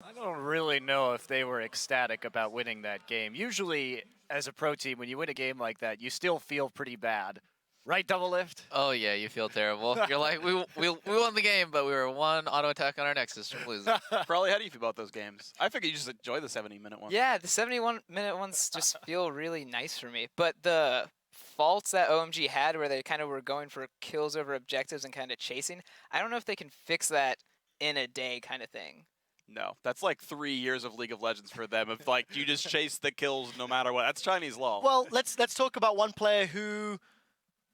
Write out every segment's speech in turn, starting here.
I don't really know if they were ecstatic about winning that game. Usually, as a pro team, when you win a game like that, you still feel pretty bad. Right, Double Lift? Oh yeah, you feel terrible. You're like, we won the game, but we were one auto attack on our Nexus from losing. Probably, how do you feel about those games? I figure you just enjoy the 70-minute one. Yeah, the 71-minute ones just feel really nice for me. But the faults that OMG had where they kind of were going for kills over objectives and kind of chasing, I don't know if they can fix that in a day kind of thing. No, that's like 3 years of League of Legends for them. If like you just chase the kills no matter what, that's Chinese law. Well, let's talk about one player who,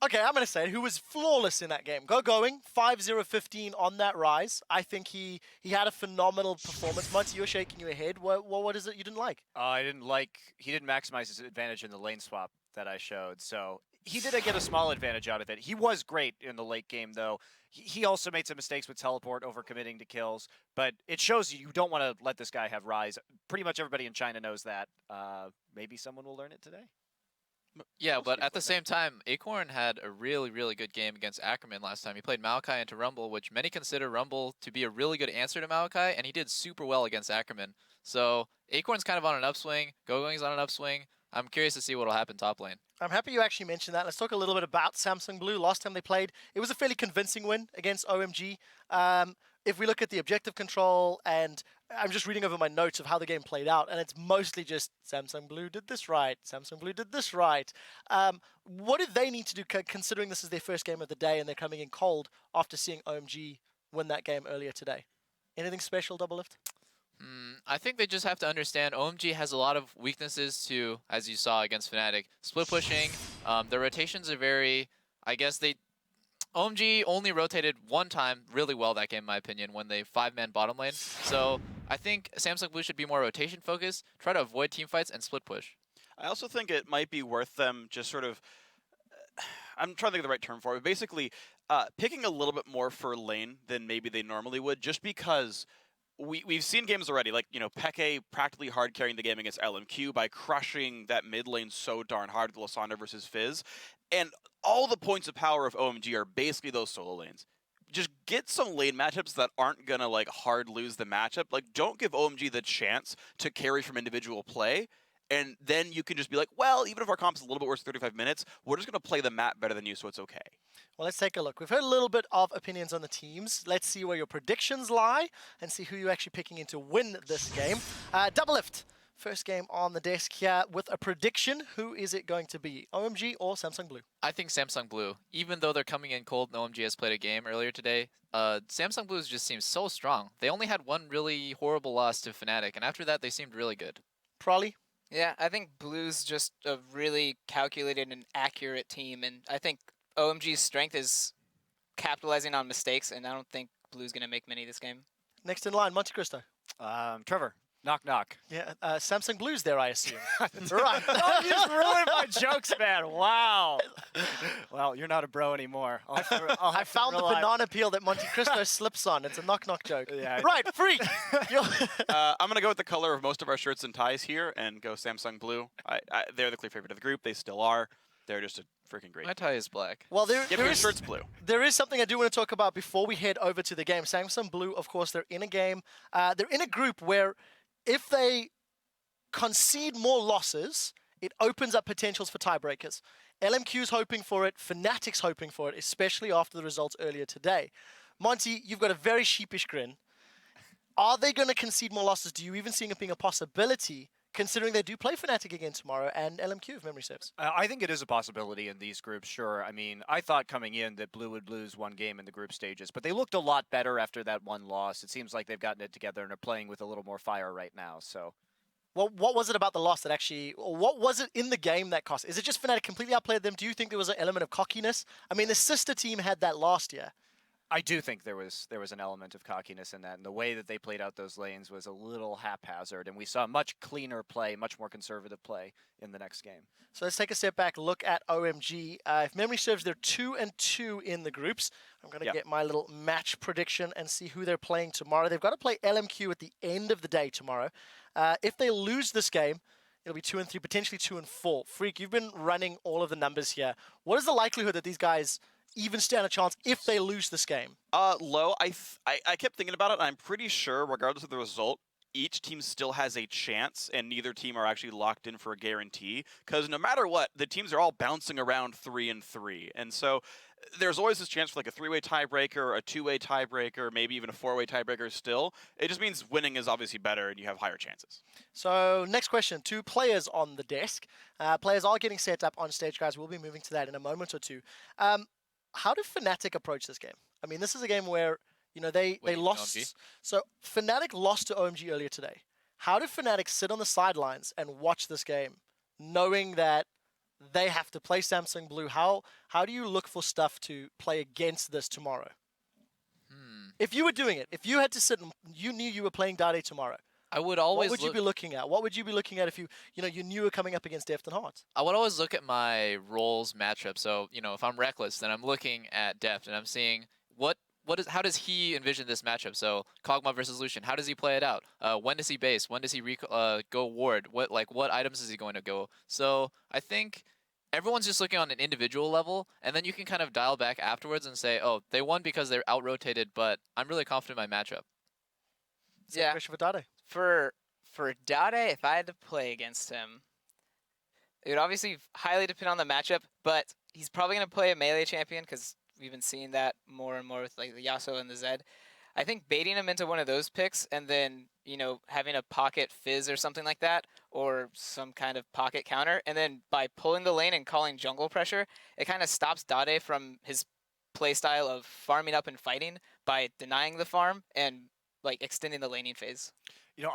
okay, I'm going to say it, who was flawless in that game. Going 5-0-15 on that rise. I think he had a phenomenal performance. Muncie, you're shaking your head. What is it you didn't like? I didn't like, he didn't maximize his advantage in the lane swap that I showed, so he did get a small advantage out of it. He was great in the late game, though. He also made some mistakes with teleport, overcommitting to kills, but it shows you don't want to let this guy have rise. Pretty much everybody in China knows that. Maybe someone will learn it today. Yeah, but at the same time, Acorn had a really, really good game against Ackerman last time. He played Maokai into Rumble, which many consider Rumble to be a really good answer to Maokai, and he did super well against Ackerman. So Acorn's kind of on an upswing. Gogoing's on an upswing. I'm curious to see what will happen top lane. I'm happy you actually mentioned that. Let's talk a little bit about Samsung Blue. Last time they played, it was a fairly convincing win against OMG. If we look at the objective control, and I'm just reading over my notes of how the game played out, and it's mostly just Samsung Blue did this right, Samsung Blue did this right. What do they need to do, considering this is their first game of the day and they're coming in cold after seeing OMG win that game earlier today? Anything special, Double Lift? I think they just have to understand OMG has a lot of weaknesses to, as you saw against Fnatic, split pushing. The rotations are very, I guess OMG only rotated one time really well that game, in my opinion, when they 5-man bottom lane. So I think Samsung Blue should be more rotation focused, try to avoid team fights, and split push. I also think it might be worth them just sort of, I'm trying to think of the right term for it, but basically picking a little bit more for lane than maybe they normally would, just because we've seen games already, like, you know, Peke practically hard carrying the game against LMQ by crushing that mid lane so darn hard with Lysandra versus Fizz. And all the points of power of OMG are basically those solo lanes. Just get some lane matchups that aren't gonna like hard lose the matchup. Like, don't give OMG the chance to carry from individual play. And then you can just be like, well, even if our comp's a little bit worse 35 minutes, we're just going to play the map better than you, so it's okay. Well, let's take a look. We've heard a little bit of opinions on the teams. Let's see where your predictions lie and see who you're actually picking in to win this game. Double Lift, first game on the desk here with a prediction. Who is it going to be, OMG or Samsung Blue? I think Samsung Blue. Even though they're coming in cold and OMG has played a game earlier today, Samsung Blues just seems so strong. They only had one really horrible loss to Fnatic, and after that, they seemed really good. Prolly? Yeah, I think Blue's just a really calculated and accurate team, and I think OMG's strength is capitalizing on mistakes, and I don't think Blue's going to make many this game. Next in line, Monte Cristo. Trevor, knock knock. Yeah, Samsung Blue's there, I assume. Right. Oh, you just ruined my jokes, man. Wow. Well, you're not a bro anymore. I found the banana peel that Monte Cristo slips on. It's a knock-knock joke. Yeah. Right, Freak! I'm going to go with the color of most of our shirts and ties here and go Samsung Blue. They're the clear favorite of the group. They still are. They're just a freaking great. My tie is black. Well, your shirt's blue. There is something I do want to talk about before we head over to the game. Samsung Blue, of course, they're in a game. They're in a group where if they concede more losses, it opens up potentials for tiebreakers. LMQ's hoping for it. Fnatic's hoping for it, especially after the results earlier today. Monty, you've got a very sheepish grin. Are they going to concede more losses? Do you even see it being a possibility, considering they do play Fnatic again tomorrow and LMQ, if memory serves? I think it is a possibility in these groups, sure. I mean, I thought coming in that Blue would lose one game in the group stages, but they looked a lot better after that one loss. It seems like they've gotten it together and are playing with a little more fire right now, so... Well, what was it about the loss that actually, or what was it in the game that cost? Is it just Fnatic completely outplayed them? Do you think there was an element of cockiness? I mean, the sister team had that last year. I do think there was an element of cockiness in that, and the way that they played out those lanes was a little haphazard, and we saw much cleaner play, much more conservative play in the next game. So let's take a step back, look at OMG. If memory serves, they're 2-2 in the groups. I'm going to get my little match prediction and see who they're playing tomorrow. They've got to play LMQ at the end of the day tomorrow. If they lose this game, it'll be 2-3, potentially 2-4. Freak, you've been running all of the numbers here. What is the likelihood that these guys even stand a chance if they lose this game? Low. I kept thinking about it, and I'm pretty sure, regardless of the result, each team still has a chance and neither team are actually locked in for a guarantee, because no matter what, the teams are all bouncing around 3-3. And so there's always this chance for like a 3-way tiebreaker, a 2-way tiebreaker, maybe even a 4-way tiebreaker still. It just means winning is obviously better and you have higher chances. So next question, 2 players on the desk. Players are getting set up on stage, guys. We'll be moving to that in a moment or two. How do Fnatic approach this game? I mean, this is a game where, you know, they lost. OMG? So Fnatic lost to OMG earlier today. How do Fnatic sit on the sidelines and watch this game, knowing that they have to play Samsung Blue? How do you look for stuff to play against this tomorrow? If you were doing it, if you had to sit and you knew you were playing Dade tomorrow, I would always what would you be looking at? What would you be looking at if you knew you were coming up against Deft and Heart? I would always look at my roles matchup. So, if I'm Reckless, then I'm looking at Deft and I'm seeing how does he envision this matchup? So, Kog'Maw versus Lucian, how does he play it out? When does he base? When does he go ward? What items is he going to go? So, I think everyone's just looking on an individual level, and then you can kind of dial back afterwards and say, oh, they won because they're out-rotated, but I'm really confident in my matchup. Yeah. Question for Dade. For Dade, if I had to play against him, it would obviously highly depend on the matchup, but he's probably going to play a melee champion because we've been seeing that more and more with like the Yasuo and the Zed. I think baiting him into one of those picks and then, having a pocket fizz or something like that, or some kind of pocket counter, and then by pulling the lane and calling jungle pressure, it kind of stops Dade from his playstyle of farming up and fighting by denying the farm and like extending the laning phase.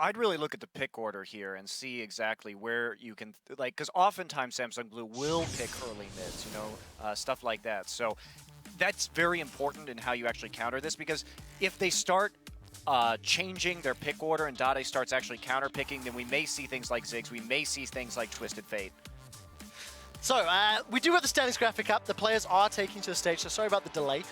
I'd really look at the pick order here and see exactly where you can, because oftentimes Samsung Blue will pick early mids, stuff like that. So that's very important in how you actually counter this, because if they start changing their pick order and Dade starts actually counter picking, then we may see things like Ziggs, we may see things like Twisted Fate. So, we do have the standings graphic up. The players are taking to the stage, so sorry about the delay.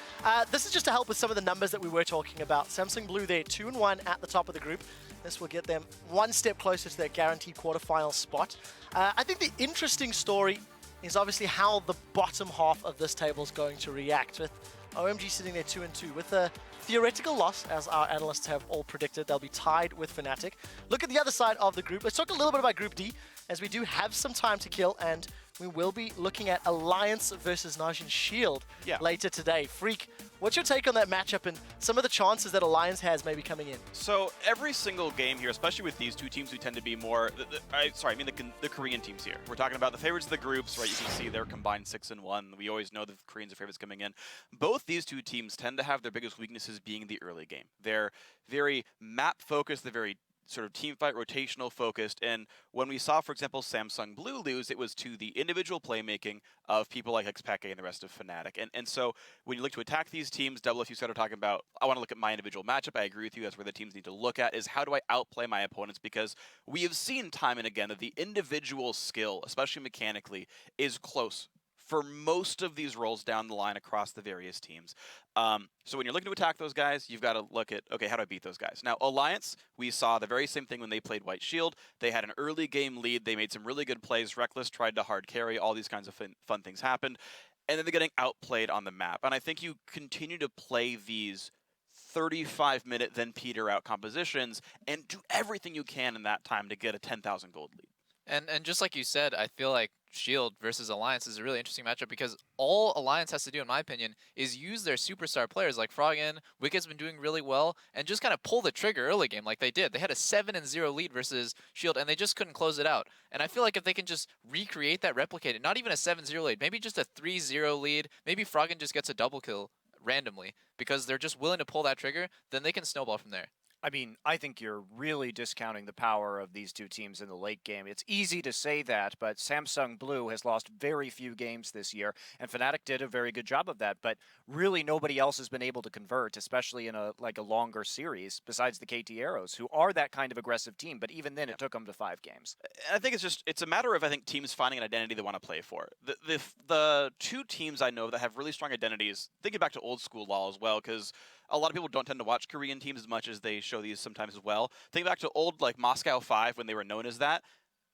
This is just to help with some of the numbers that we were talking about. Samsung Blue, they're 2-1 at the top of the group. This will get them one step closer to their guaranteed quarterfinal spot. I think the interesting story is obviously how the bottom half of this table is going to react, with OMG sitting there 2-2 with a theoretical loss, as our analysts have all predicted. They'll be tied with Fnatic. Look at the other side of the group. Let's talk a little bit about Group D, as we do have some time to kill, and we will be looking at Alliance versus Najin Shield later today. Freak, what's your take on that matchup and some of the chances that Alliance has maybe coming in? So every single game here, especially with these two teams who tend to be more, the Korean teams here. We're talking about the favorites of the groups, right? You can see they're combined 6-1. We always know the Koreans are favorites coming in. Both these two teams tend to have their biggest weaknesses being the early game. They're very map focused, they're very sort of team fight rotational focused, and when we saw, for example, Samsung Blue lose, it was to the individual playmaking of people like Xpeke and the rest of Fnatic. And so when you look to attack these teams, Double, if you started talking about, I want to look at my individual matchup, I agree with you, that's where the teams need to look at, is how do I outplay my opponents, because we have seen time and again that the individual skill, especially mechanically, is close for most of these roles down the line across the various teams. So when you're looking to attack those guys, you've got to look at, okay, how do I beat those guys? Now, Alliance, we saw the very same thing when they played White Shield. They had an early game lead. They made some really good plays. Reckless tried to hard carry. All these kinds of fun things happened. And then they're getting outplayed on the map. And I think you continue to play these 35-minute, then peter out compositions and do everything you can in that time to get a 10,000 gold lead. And just like you said, I feel like Shield versus Alliance is a really interesting matchup, because all Alliance has to do, in my opinion, is use their superstar players like Froggen. Wicked's been doing really well, and just kind of pull the trigger early game like they did. They had a 7-0 lead versus Shield, and they just couldn't close it out. And I feel like if they can just recreate that, replicate it, not even a 7-0 lead, maybe just a 3-0 lead, maybe Froggen just gets a double kill randomly because they're just willing to pull that trigger, then they can snowball from there. I mean, I think you're really discounting the power of these two teams in the late game. It's easy to say that, but Samsung Blue has lost very few games this year, and Fnatic did a very good job of that, but really nobody else has been able to convert, especially in a longer series, besides the KT Arrows, who are that kind of aggressive team, but even then it took them to 5 games. I think it's a matter of, I think, teams finding an identity they want to play for. The two teams I know that have really strong identities, thinking back to old school LoL as well, because a lot of people don't tend to watch Korean teams as much as they show these sometimes as well. Think back to old Moscow 5 when they were known as that.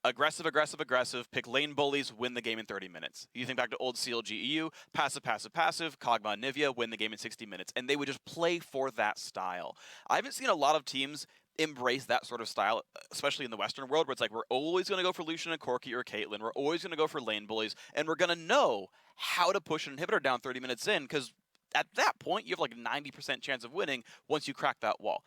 Aggressive, aggressive, aggressive, pick lane bullies, win the game in 30 minutes. You think back to old CLG EU, passive, passive, passive, Kog'Maw and Nivea, win the game in 60 minutes. And they would just play for that style. I haven't seen a lot of teams embrace that sort of style, especially in the Western world, where it's like we're always going to go for Lucian and Corki or Caitlyn. We're always going to go for lane bullies, and we're going to know how to push an inhibitor down 30 minutes in, because at that point, you have like 90% chance of winning once you crack that wall.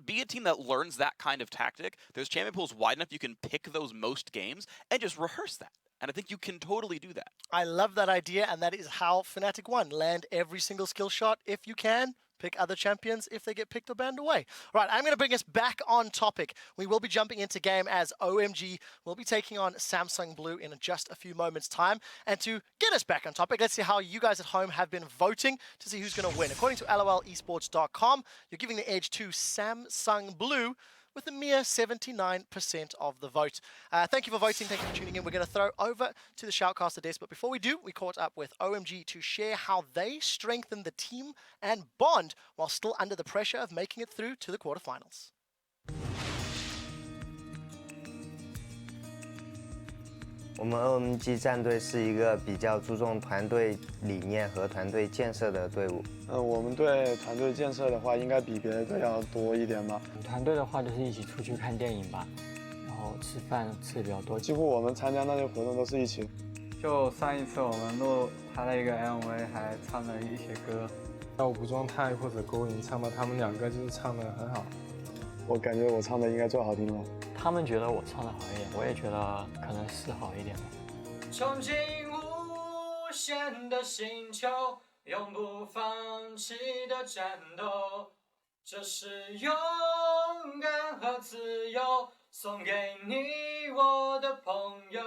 Be a team that learns that kind of tactic. There's champion pools wide enough you can pick those most games and just rehearse that. And I think you can totally do that. I love that idea, and that is how Fnatic won. Land every single skill shot if you can. Pick other champions if they get picked or banned away. Right, I'm going to bring us back on topic. We will be jumping into game as OMG will be taking on Samsung Blue in just a few moments' time. And to get us back on topic, let's see how you guys at home have been voting to see who's going to win. According to lolesports.com, you're giving the edge to Samsung Blue with a mere 79% of the vote. Thank you for voting. Thank you for tuning in. We're going to throw over to the Shoutcaster desk. But before we do, we caught up with OMG to share how they strengthen the team and bond while still under the pressure of making it through to the quarterfinals. 我们 OMG 战队是一个比较注重团队理念和团队建设的队伍。我们对团队建设的话，应该比别的队要多一点吧。团队的话，就是一起出去看电影吧，然后吃饭吃的比较多。几乎我们参加那些活动都是一起。就上一次我们录他的一个 MV， 还唱了一些歌。要无状态或者勾引唱的，他们两个就是唱的很好。我感觉我唱的应该最好听了。 他们觉得我唱的好一点，我也觉得可能是好一点吧。憧憬无限的星球，永不放弃的战斗，这是勇敢和自由，送给你我的朋友。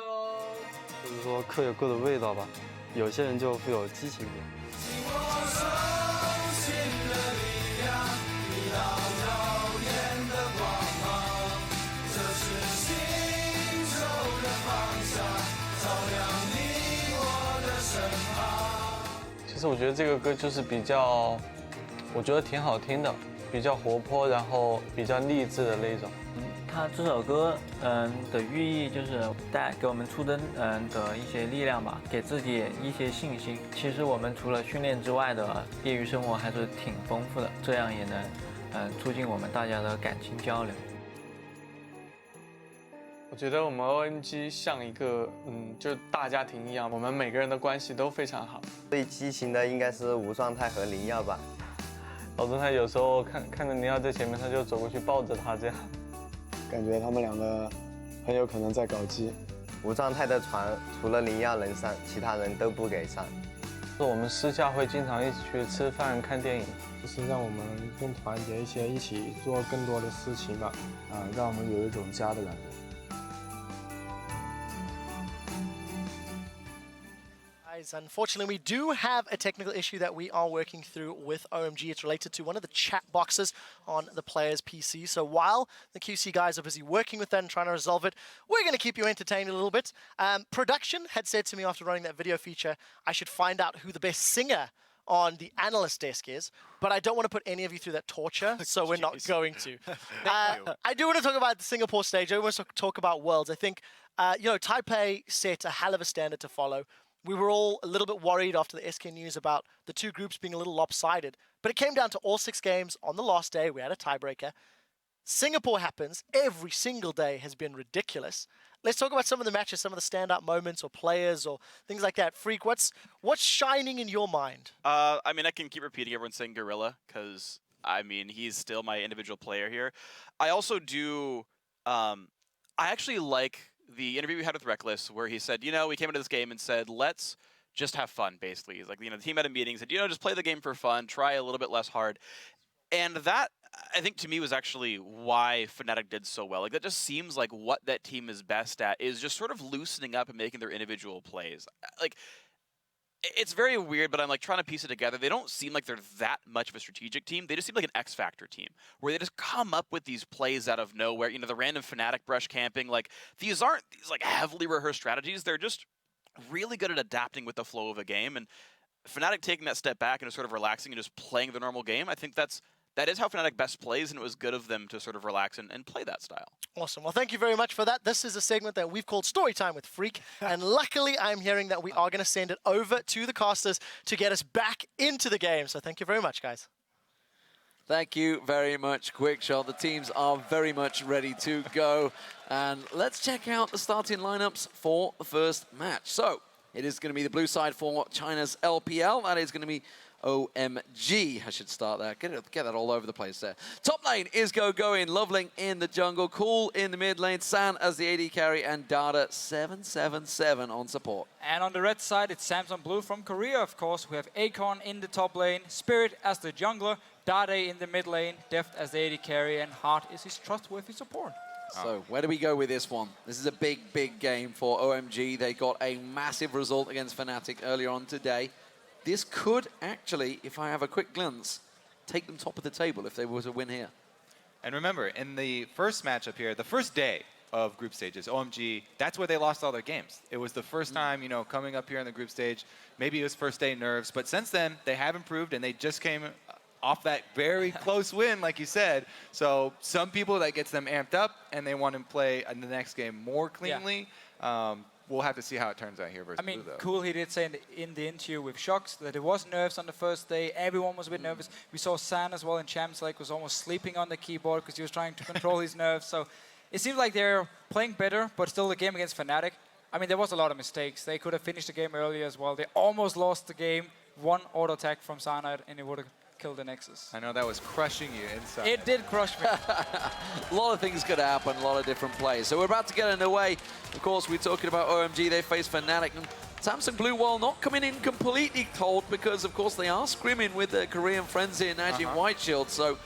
就是说各有各的味道吧，有些人就富有激情一点。 其实我觉得这个歌就是比较，我觉得挺好听的，比较活泼，然后比较励志的那种。他这首歌的寓意就是带给我们出征的一些力量吧，给自己一些信心。其实我们除了训练之外的业余生活还是挺丰富的，这样也能促进我们大家的感情交流。 我觉得我们 OMG 像一个就大家庭一样，我们每个人的关系都非常好。最激情的应该是无状态和灵药吧。老状态有时候看着灵药在前面，他就走过去抱着他这样。感觉他们两个很有可能在搞基。无状态的船除了灵药能上，其他人都不给上。我们私下会经常一起去吃饭、看电影，就是让我们更团结一些，一起做更多的事情吧。让我们有一种家的感觉。 Unfortunately, we do have a technical issue that we are working through with OMG. It's related to one of the chat boxes on the player's PC. So while the QC guys are busy working with that and trying to resolve it, we're going to keep you entertained a little bit. Production had said to me after running that video feature, I should find out who the best singer on the analyst desk is, but I don't want to put any of you through that torture, so we're not going to. I do want to talk about the Singapore stage. I want to talk about Worlds. I think, Taipei set a hell of a standard to follow. We were all a little bit worried after the SK news about the two groups being a little lopsided, but it came down to all 6 games on the last day. We had a tiebreaker. Singapore happens. Every single day has been ridiculous. Let's talk about some of the matches, some of the standout moments or players or things like that. Freak, what's shining in your mind? I mean, I can keep repeating everyone saying Gorilla, because, I mean, he's still my individual player here. I also do, I actually like the interview we had with Reckless, where he said, we came into this game and said, let's just have fun, basically. He's like, the team had a meeting, said, just play the game for fun, try a little bit less hard. And that, I think, to me, was actually why Fnatic did so well. Like, that just seems like what that team is best at, is just sort of loosening up and making their individual plays. Like, it's very weird, but I'm like trying to piece it together. They don't seem like they're that much of a strategic team. They just seem like an X Factor team, where they just come up with these plays out of nowhere. The random Fnatic brush camping. Like, these aren't these like heavily rehearsed strategies. They're just really good at adapting with the flow of a game. And Fnatic taking that step back and just sort of relaxing and just playing the normal game, I think that is how Fnatic best plays, and it was good of them to sort of relax and play that style. Awesome. Well, thank you very much for that. This is a segment that we've called Storytime with Freak, and luckily I'm hearing that we are going to send it over to the casters to get us back into the game. So thank you very much, guys. Thank you very much, Quickshot. The teams are very much ready to go. And let's check out the starting lineups for the first match. So, it is going to be the blue side for China's LPL. That is going to be OMG. I should start there. Get that all over the place there. Top lane is Going, Loveling in the jungle, Cool in the mid lane, San as the AD carry, and Dada 777 on support. And on the red side, it's Samsung Blue from Korea, of course. We have Akon in the top lane, Spirit as the jungler, Dade in the mid lane, Deft as the AD carry, and Hart is his trustworthy support. So where do we go with this one? This is a big, big game for OMG. They got a massive result against Fnatic earlier on today. This could actually, if I have a quick glance, take them top of the table if they were to win here. And remember, in the first matchup here, the first day of group stages, OMG, that's where they lost all their games. It was the first time, you know, coming up here in the group stage. Maybe it was first day nerves, but since then, they have improved, and they just came off that very close win, like you said. So some people, that gets them amped up, and they want to play in the next game more cleanly. Yeah. We'll have to see how it turns out here versus Blue, though. Cool, he did say in the interview with Shocks that there was nerves on the first day. Everyone was a bit nervous. We saw San as well in Champs League was almost sleeping on the keyboard because he was trying to control his nerves. So it seems like they're playing better, but still the game against Fnatic. I mean, there was a lot of mistakes. They could have finished the game earlier as well. They almost lost the game. One auto attack from Cyanide, and it would have killed the Nexus. I know that was crushing you inside. It did crush me. A lot of things could happen, a lot of different plays. So we're about to get underway. Of course, we're talking about OMG. They face Fnatic. And Samsung Blue Wall not coming in completely cold because, of course, they are scrimming with their Korean friends here, Najee White Shield. So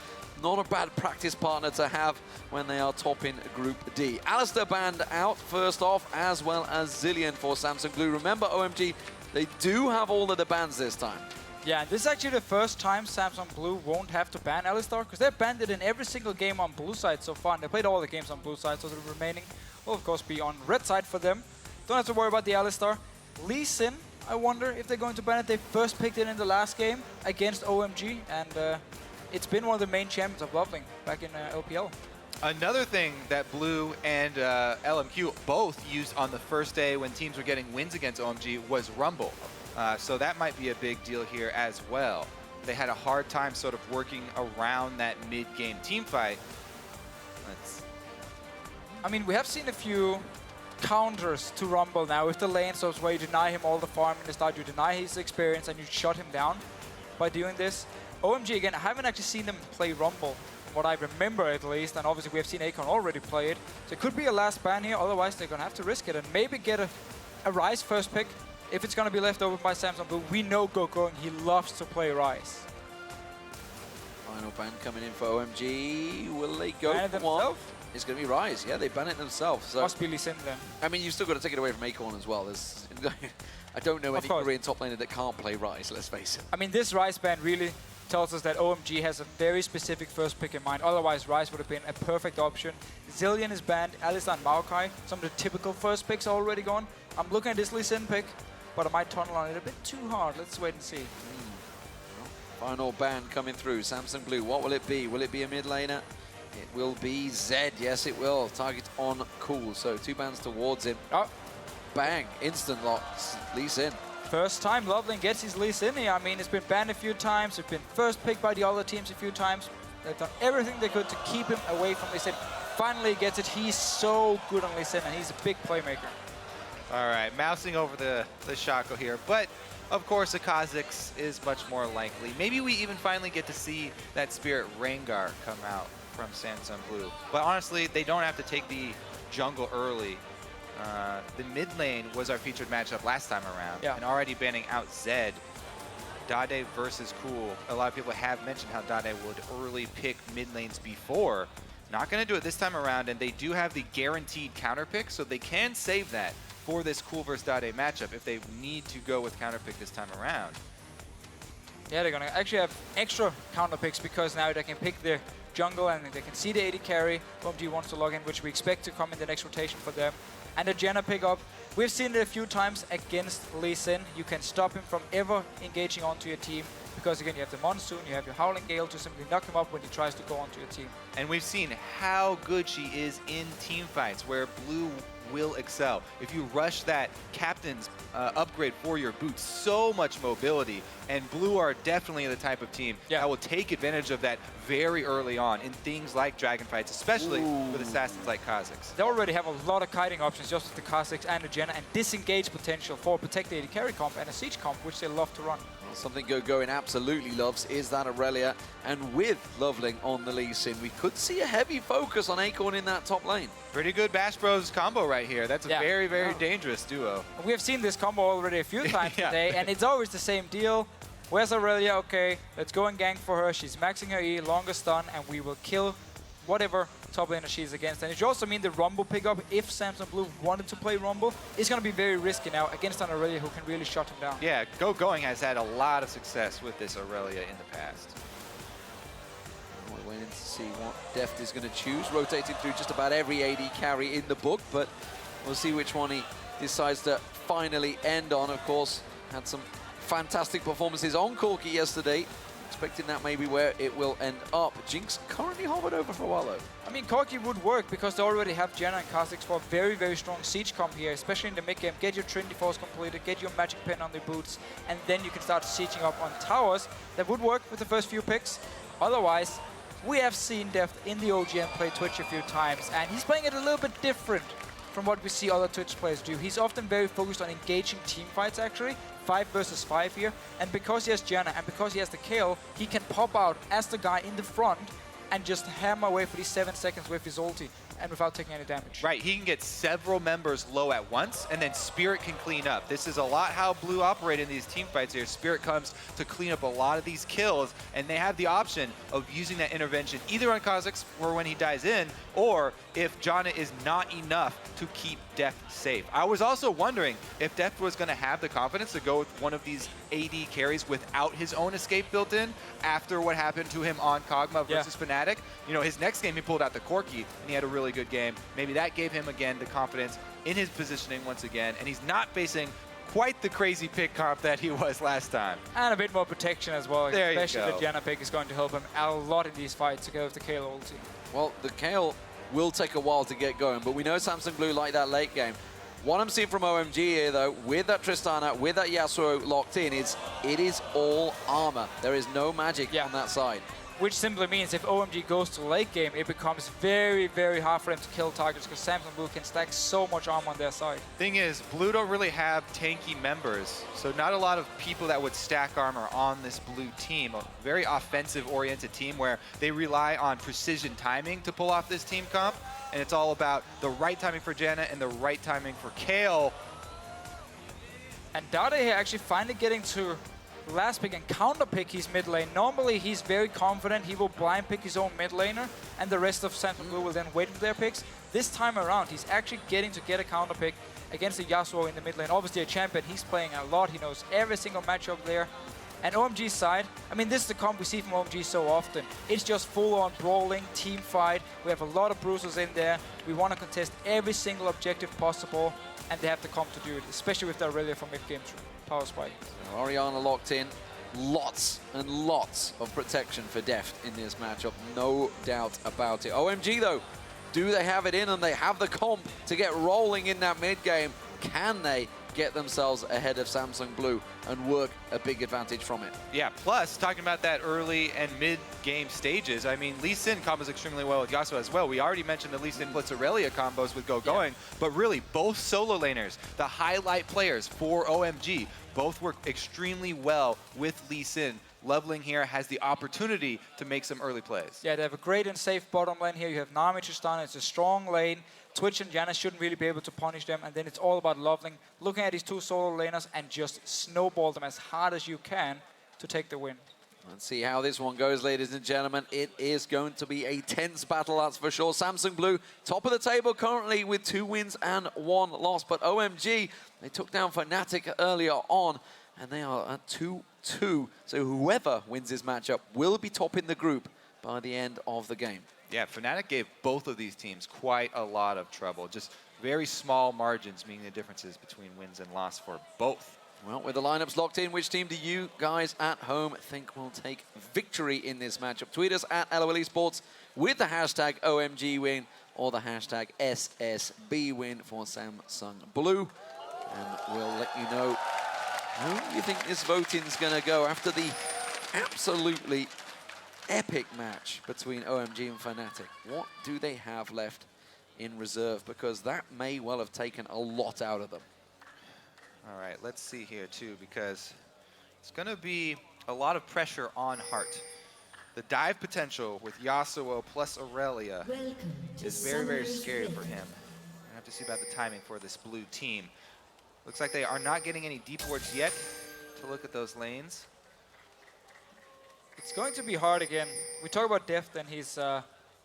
not a bad practice partner to have when they are topping Group D. Alistair banned out first off, as well as Zillion for Samsung Blue. Remember, OMG, they do have all of the bans this time. Yeah, this is actually the first time Samsung Blue won't have to ban Alistar, because they've banned it in every single game on blue side so far, and they played all the games on blue side, so the remaining will of course be on red side for them. Don't have to worry about the Alistar. Lee Sin, I wonder if they're going to ban it. They first picked it in the last game against OMG, and it's been one of the main champions of Loveling back in LPL. Another thing that Blue and LMQ both used on the first day when teams were getting wins against OMG was Rumble. So that might be a big deal here as well. They had a hard time sort of working around that mid-game team fight. I mean, we have seen a few counters to Rumble now with the lane stops where you deny him all the farm in the start, you deny his experience, and you shut him down by doing this. OMG, again, I haven't actually seen them play Rumble, from what I remember at least, and obviously we have seen Akon already play it. So it could be a last ban here, otherwise they're going to have to risk it and maybe get a Ryze first pick. If it's going to be left over by Samsung Blue, we know Going, he loves to play Ryze. Final ban coming in for OMG. Will they go for one? It's going to be Ryze. Yeah, they ban it themselves. So must be Lee Sin then. I mean, you've still got to take it away from Akon as well. There's, I don't know any Korean top laner that can't play Ryze, let's face it. I mean, this Ryze ban really tells us that OMG has a very specific first pick in mind. Otherwise, Ryze would have been a perfect option. Zillion is banned, Alistar and Maokai. Some of the typical first picks are already gone. I'm looking at this Lee Sin pick, but I might tunnel on it a bit too hard. Let's wait and see. Final ban coming through. Samsung Blue, what will it be? Will it be a mid laner? It will be Zed. Yes, it will. Target on Cool. So 2 bans towards him. Oh. Bang. Instant locks. Lee Sin. First time Loveling gets his Lee Sin here. I mean, it's been banned a few times. It's been first picked by the other teams a few times. They've done everything they could to keep him away from Lee Sin. Finally gets it. He's so good on Lee Sin, and he's a big playmaker. All right, mousing over the Shaco here. But, of course, a Kha'Zix is much more likely. Maybe we even finally get to see that Spirit Rengar come out from Samsung Blue. But honestly, they don't have to take the jungle early. The mid lane was our featured matchup last time around. Yeah. And already banning out Zed. Dade versus Cool. A lot of people have mentioned how Dade would early pick mid lanes before. Not going to do it this time around, and they do have the guaranteed counter pick, so they can save that for this Cool versus Dade matchup if they need to go with counter pick this time around. Yeah, they're going to actually have extra counter picks because now they can pick their jungle and they can see the AD carry. OMG wants to log in, which we expect to come in the next rotation for them. And the Jenna pickup, we've seen it a few times against Lee Sin. You can stop him from ever engaging onto your team because, again, you have the Monsoon, you have your Howling Gale to simply knock him up when he tries to go onto your team. And we've seen how good she is in team fights where Blue will excel. If you rush that captain's upgrade for your boots, so much mobility, and Blue are definitely the type of team that will take advantage of that very early on in things like dragon fights, especially with assassins like Kha'Zix. They already have a lot of kiting options just with the Kha'Zix and the Jenna, and disengage potential for a Protect AD carry comp and a Siege comp, which they love to run. Well, something Going absolutely loves is that Aurelia, and with Loveling on the Lee Sin, we could see a heavy focus on Acorn in that top lane. Pretty good Bash Bros combo right here. That's a very, very dangerous duo. We have seen this combo already a few times today, and it's always the same deal. Where's Aurelia? Okay, let's go and gank for her. She's maxing her E, longer stun, and we will kill whatever top laner she's against. And it should also mean the Rumble pickup, if Samsung Blue wanted to play Rumble, is going to be very risky now against an Aurelia who can really shut him down. Yeah, Going has had a lot of success with this Aurelia in the past. We're waiting to see what Deft is going to choose. Rotating through just about every AD carry in the book, but we'll see which one he decides to finally end on. Of course, had some fantastic performances on Corki yesterday. Expecting that maybe where it will end up. Jinx currently hovered over for a while though. I mean, Corki would work because they already have Jenna and Kha'Zix for a very, very strong siege comp here, especially in the mid game. Get your Trinity Force completed, get your Magic Pen on the boots, and then you can start sieging up on towers. That would work with the first few picks. Otherwise, we have seen Deft in the OGN play Twitch a few times, and he's playing it a little bit different from what we see other Twitch players do. He's often very focused on engaging team fights, actually. 5 versus 5 here. And because he has Janna and because he has the Kayle, he can pop out as the guy in the front and just hammer away for these 7 seconds with his ulti and without taking any damage. Right, he can get several members low at once, and then Spirit can clean up. This is a lot how Blue operate in these team fights here. Spirit comes to clean up a lot of these kills, and they have the option of using that intervention either on Kha'Zix or when he dies in, or if Janna is not enough to keep Deft safe. I was also wondering if Deft was going to have the confidence to go with one of these AD carries without his own escape built in after what happened to him on Kog'Maw versus Fnatic. You know, his next game he pulled out the Corki, and he had a really good game. Maybe that gave him, again, the confidence in his positioning once again, and he's not facing quite the crazy pick comp that he was last time. And a bit more protection as well, there especially the Janna pick is going to help him a lot in these fights to go with the Kayle ulti. Well, the Kayle will take a while to get going, but we know Samsung Blue like that late game. What I'm seeing from OMG here, though, with that Tristana, with that Yasuo locked in, it is all armor. There is no magic on that side. Which simply means if OMG goes to late game, it becomes very, very hard for them to kill targets because Samsung Blue can stack so much armor on their side. Thing is, Blue don't really have tanky members, so not a lot of people that would stack armor on this Blue team. A very offensive-oriented team where they rely on precision timing to pull off this team comp, and it's all about the right timing for Janna and the right timing for Kayle. And Dade here actually finally getting to last pick and counter pick his mid lane. Normally he's very confident, he will blind pick his own mid laner and the rest of Samsung Blue will then wait for their picks. This time around he's actually getting to get a counter pick against the Yasuo in the mid lane. Obviously a champion, he's playing a lot, he knows every single matchup there. And OMG's side, I mean this is the comp we see from OMG so often. It's just full on brawling, team fight, we have a lot of bruisers in there, we want to contest every single objective possible and they have the comp to do it, especially with the Aurelia from mid-game power spike. So Orianna locked in. Lots and lots of protection for Deft in this matchup, no doubt about it. OMG though, do they have it in and they have the comp to get rolling in that mid-game? Can they get themselves ahead of Samsung Blue and work a big advantage from it? Yeah, plus, talking about that early and mid-game stages, I mean, Lee Sin combos extremely well with Yasuo as well. We already mentioned the Lee Sin Blitz Aurelia combos with Going, but really, both solo laners, the highlight players for OMG, both work extremely well with Lee Sin. Leveling here has the opportunity to make some early plays. Yeah, they have a great and safe bottom lane here. You have Nami Tristana, it's a strong lane. Twitch and Janna shouldn't really be able to punish them, and then it's all about Loveling, looking at these two solo laners and just snowball them as hard as you can to take the win. Let's see how this one goes, ladies and gentlemen. It is going to be a tense battle, that's for sure. Samsung Blue, top of the table currently with 2 wins and 1 loss, but OMG, they took down Fnatic earlier on, and they are at 2-2. So whoever wins this matchup will be top in the group by the end of the game. Yeah, Fnatic gave both of these teams quite a lot of trouble. Just very small margins, meaning the differences between wins and loss for both. Well, with the lineups locked in, which team do you guys at home think will take victory in this matchup? Tweet us at LOL Esports with the hashtag OMGWin, or the hashtag SSB win for Samsung Blue. And we'll let you know who you think this voting's going to go after the absolutely epic match between OMG and Fnatic. What do they have left in reserve? Because that may well have taken a lot out of them. All right, let's see here too, because it's going to be a lot of pressure on Hart. The dive potential with Yasuo plus Aurelia is very, very scary for him. I have to see about the timing for this blue team. Looks like they are not getting any deep wards yet to look at those lanes. It's going to be hard again. We talk about Deft and his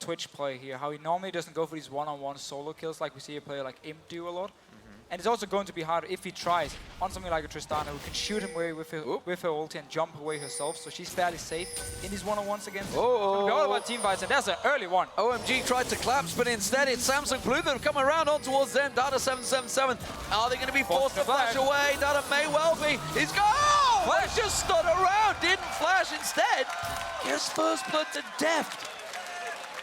Twitch play here, how he normally doesn't go for these one-on-one solo kills like we see a player like Imp do a lot. And it's also going to be hard if he tries on something like a Tristana who can shoot him away with her ulti and jump away herself, so she's fairly safe in these one-on-ones against him. It's going to be all about team fights, and that's an early one. OMG tried to collapse, but instead it's Samsung Blue that have come around on towards them. Data 777. Are they going to be forced to flash away? Data may well be. He's gone! Oh! Flash just stood around, didn't flash instead. Gives first blood to Deft.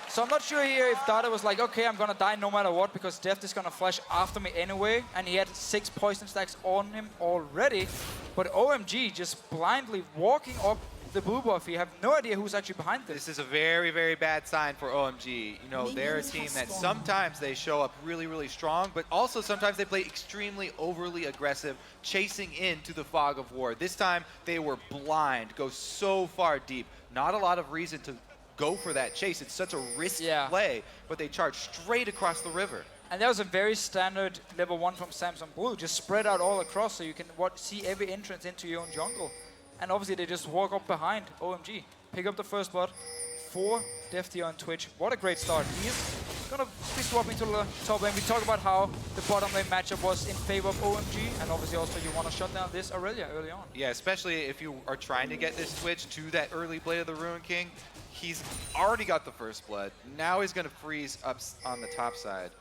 So I'm not sure here if Dada was like, okay, I'm gonna die no matter what because Deft is gonna flash after me anyway, and he had 6 poison stacks on him already. But OMG just blindly walking up the blue buff. You have no idea who's actually behind this. This is a very, very bad sign for OMG. You know, they're a team that sometimes they show up really, really strong, but also sometimes they play extremely overly aggressive, chasing into the fog of war. This time they were blind, go so far deep. Not a lot of reason to go for that chase. It's such a risky play, but they charge straight across the river. And that was a very standard level 1 from Samsung Blue. Just spread out all across so you can see every entrance into your own jungle. And obviously they just walk up behind OMG. Pick up the first blood for Deft here on Twitch. What a great start. He's gonna be swapping to the top lane. We talked about how the bottom lane matchup was in favor of OMG, and obviously also you want to shut down this Aurelia early on. Yeah, especially if you are trying to get this Twitch to that early Blade of the Ruin King. He's already got the first blood. Now he's going to freeze up on the top side.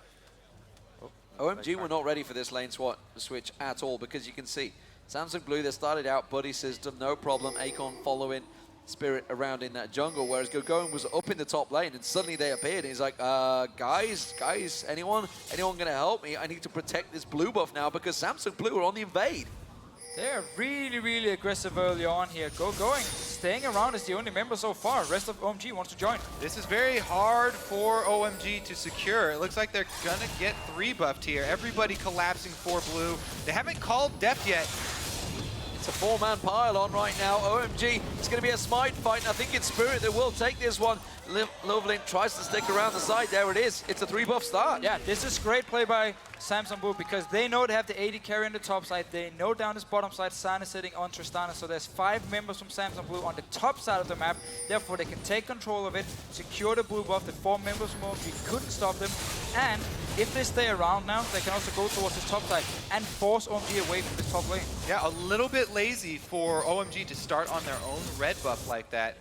OMG were not ready for this lane switch at all, because you can see Samsung Blue, they started out buddy system, no problem. Akon following Spirit around in that jungle, whereas Gogoan was up in the top lane, and suddenly they appeared. And he's like, guys, anyone gonna help me? I need to protect this blue buff now because Samsung Blue are on the invade. They're really, really aggressive early on here. Going. Staying around is the only member so far. Rest of OMG wants to join. This is very hard for OMG to secure. It looks like they're gonna get 3 buffed here. Everybody collapsing for blue. They haven't called Deft yet. It's a 4-man pile on right now. OMG, it's going to be a smite fight, and I think it's Spirit that will take this one. Lovelink tries to stick around the side. There it is. It's a 3-buff start. Yeah, this is great play by Samsung Blue because they know they have the AD carry on the top side. They know down this bottom side, San is sitting on Tristana. So there's 5 members from Samsung Blue on the top side of the map. Therefore, they can take control of it, secure the blue buff. The 4 members from OMG couldn't stop them. And if they stay around now, they can also go towards the top side and force OMG away from this top lane. Yeah, a little bit lazy for OMG to start on their own red buff like that.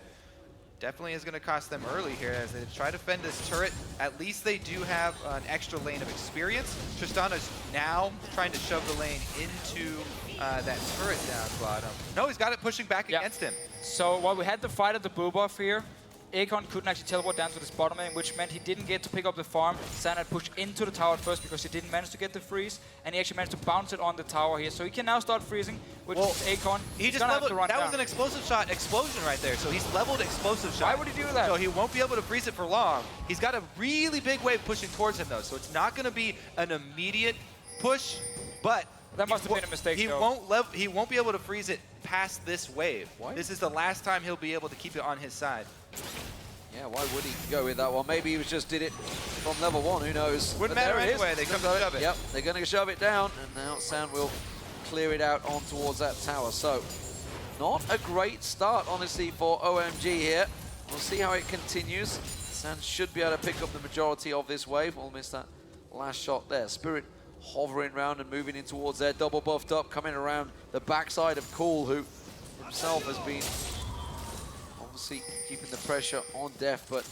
Definitely is going to cost them early here as they try to fend this turret. At least they do have an extra lane of experience. Tristana's now trying to shove the lane into that turret down bottom. No, he's got it pushing back against him. So while we had the fight at the blue buff here, Akon couldn't actually teleport down to this bottom lane, which meant he didn't get to pick up the farm. San had pushed into the tower first because he didn't manage to get the freeze, and he actually managed to bounce it on the tower here. So he can now start freezing, which is Akon. He just leveled, that was an explosive shot, explosion right there. So he's leveled explosive shot. Why would he do that? So he won't be able to freeze it for long. He's got a really big wave pushing towards him though, so it's not going to be an immediate push, but that must have been a mistake. He won't be able to freeze it past this wave. Why? This is the last time he'll be able to keep it on his side. Yeah, why would he go with that one? Maybe he just did it from level 1, who knows? Wouldn't matter anyway, they come to shove it. Yep, they're going to shove it down, and now San will clear it out on towards that tower. So, not a great start, honestly, for OMG here. We'll see how it continues. San should be able to pick up the majority of this wave. We'll miss that last shot there. Spirit hovering around and moving in towards there, double buffed up, coming around the backside of Cool, who himself has been obviously keeping the pressure on Deft, but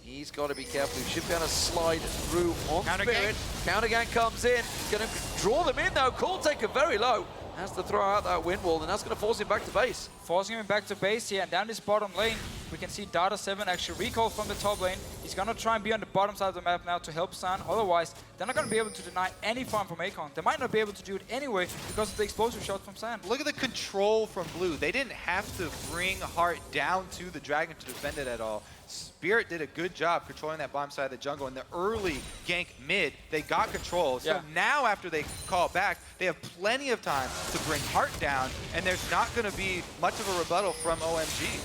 he's got to be careful. He should be able to slide through on Spirit. Counter gang comes in, going to draw them in though. Cool taken very low, has to throw out that wind wall, and that's going to force him back to base. Forcing him back to base here, and down this bottom lane, we can see Data7 actually recall from the top lane. He's going to try and be on the bottom side of the map now to help San. Otherwise, they're not going to be able to deny any farm from Akon. They might not be able to do it anyway because of the explosive shot from San. Look at the control from Blue. They didn't have to bring Heart down to the Dragon to defend it at all. Spirit did a good job controlling that bottom side of the jungle. In the early gank mid, they got control. So now after they call back, they have plenty of time to bring Heart down, and there's not going to be much of a rebuttal from OMG.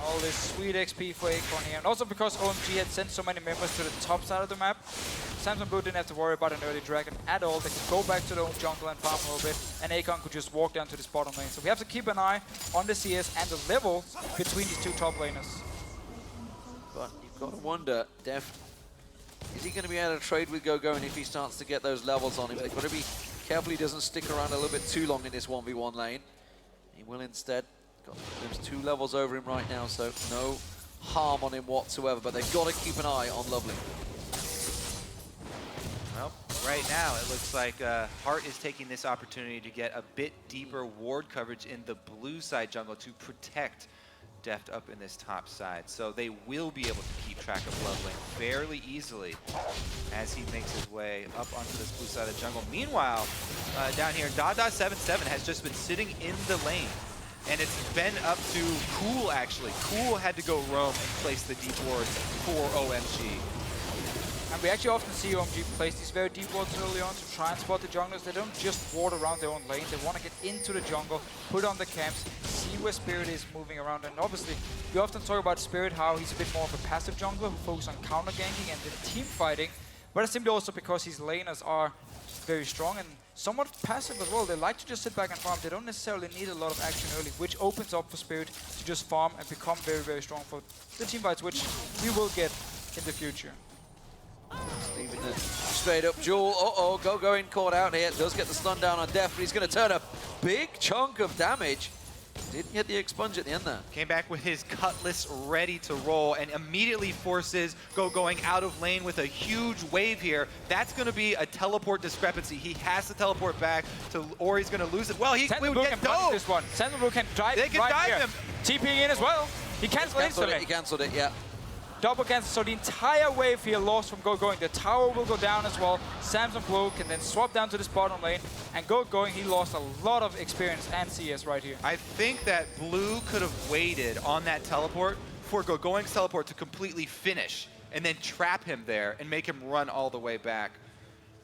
All this sweet XP for Akon here. And also because OMG had sent so many members to the top side of the map, Samsung Blue didn't have to worry about an early Dragon at all. They could go back to their own jungle and farm a little bit, and Akon could just walk down to this bottom lane. So we have to keep an eye on the CS and the level between these two top laners. But you've got to wonder, Def, is he going to be able to trade with GoGo, and if he starts to get those levels on him? They've got to be careful he doesn't stick around a little bit too long in this 1v1 lane. He will instead. There's 2 levels over him right now, so no harm on him whatsoever, but they've got to keep an eye on Lovely. Well, right now it looks like Heart is taking this opportunity to get a bit deeper ward coverage in the blue side jungle to protect Deft up in this top side. So they will be able to keep track of Lovely fairly easily as he makes his way up onto this blue side of the jungle. Meanwhile, down here, Dada77 has just been sitting in the lane. And it's been up to Cool, actually. Cool had to go roam and place the deep wards for OMG. And we actually often see OMG place these very deep wards early on to try and spot the junglers. They don't just ward around their own lane. They want to get into the jungle, put on the camps, see where Spirit is moving around. And obviously, we often talk about Spirit, how he's a bit more of a passive jungler who focuses on counter ganking and then team fighting. But it's simply also because his laners are very strong and somewhat passive as well. They like to just sit back and farm. They don't necessarily need a lot of action early, which opens up for Spirit to just farm and become very, very strong for the team fights, which we will get in the future. Leaving the straight up duel. Uh-oh, GoGo in caught out here. Does get the stun down on Def, but he's going to turn a big chunk of damage. Didn't get the expunge at the end there. Came back with his Cutlass ready to roll and immediately forces going out of lane with a huge wave here. That's going to be a teleport discrepancy. He has to teleport back to, or he's going to lose it. Well, he would get dove. This one. Samsung Blue can dive. They can dive him. TPing in as well. He cancelled instantly. He cancelled it, yeah. Double cancel, so the entire wave here lost from GoGoing. The tower will go down as well. Samsung Blue can then swap down to this bottom lane. And GoGoing, he lost a lot of experience and CS right here. I think that Blue could have waited on that teleport for GoGoing's teleport to completely finish and then trap him there and make him run all the way back.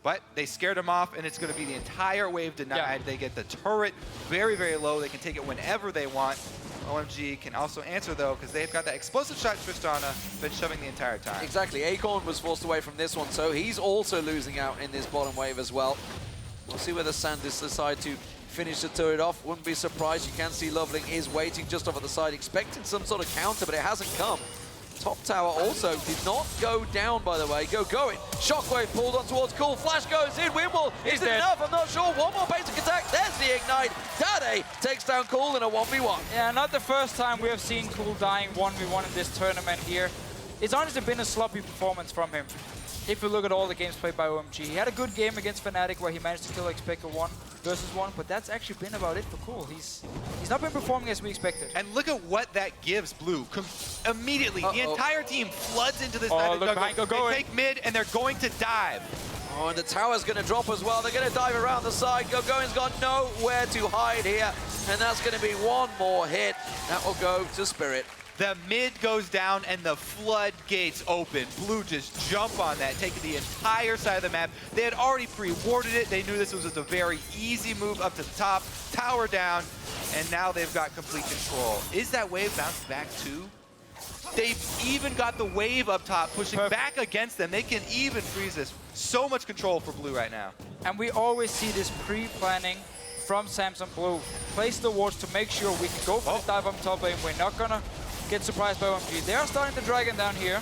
But they scared him off, and it's going to be the entire wave denied. Yeah. They get the turret very, very low. They can take it whenever they want. OMG can also answer, though, because they've got that explosive shot Tristana, been shoving the entire time. Exactly. Acorn was forced away from this one, so he's also losing out in this bottom wave as well. We'll see whether Sanders decide to finish the turret off. Wouldn't be surprised. You can see Loveling is waiting just off at the side, expecting some sort of counter, but it hasn't come. Top tower also did not go down, by the way. GoGoing. Shockwave pulled on towards Cool. Flash goes in. Wimble. Is it enough? I'm not sure. One more basic attack. There's the ignite. Dade takes down Cool in a 1v1. Yeah, not the first time we have seen Cool dying 1v1 in this tournament here. It's honestly been a sloppy performance from him. If you look at all the games played by OMG, he had a good game against Fnatic where he managed to kill Xpeke 1 versus 1, but that's actually been about it for Cool. He's not been performing as we expected. And look at what that gives Blue. Immediately, the entire team floods into this side of the jungle. They take mid, and they're going to dive. Oh, and the tower's going to drop as well. They're going to dive around the side. GoGoing's got nowhere to hide here, and that's going to be one more hit. That will go to Spirit. The mid goes down and the floodgates open. Blue just jump on that, taking the entire side of the map. They had already pre-warded it. They knew this was a very easy move up to the top, tower down, and now they've got complete control. Is that wave bounced back too? They've even got the wave up top pushing back against them. They can even freeze this. So much control for Blue right now. And we always see this pre-planning from Samsung Blue. Place the wards to make sure we can go for this dive on top lane. We're not gonna get surprised by OMG. They are starting the dragon down here.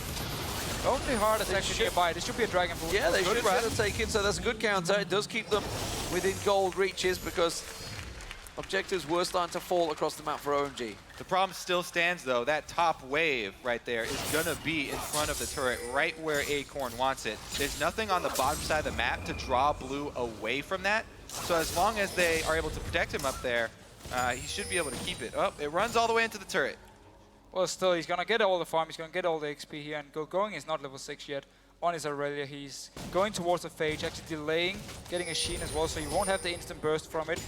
Only Heart is actually nearby. This should be a dragon pool. Yeah, they should be able to take it, so that's a good counter. It does keep them within gold reaches because objectives were starting to fall across the map for OMG. The problem still stands, though. That top wave right there is going to be in front of the turret, right where Acorn wants it. There's nothing on the bottom side of the map to draw Blue away from that. So as long as they are able to protect him up there, he should be able to keep it. Oh, it runs all the way into the turret. Well, still, he's going to get all the farm, he's going to get all the XP here, and going is not level 6 yet. On his Aurelia, he's going towards the Phage, actually delaying, getting a Sheen as well, so he won't have the instant burst from it.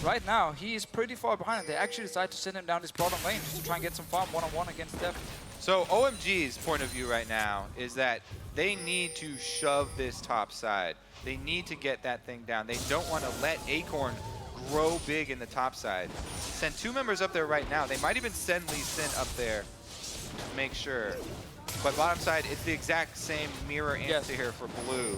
Right now, he is pretty far behind, and they actually decide to send him down this bottom lane just to try and get some farm one-on-one against Def. So OMG's point of view right now is that they need to shove this top side. They need to get that thing down. They don't want to let Acorn grow big in the top side. Send 2 members up there right now. They might even send Lee Sin up there to make sure. But bottom side, it's the exact same mirror answer here for Blue.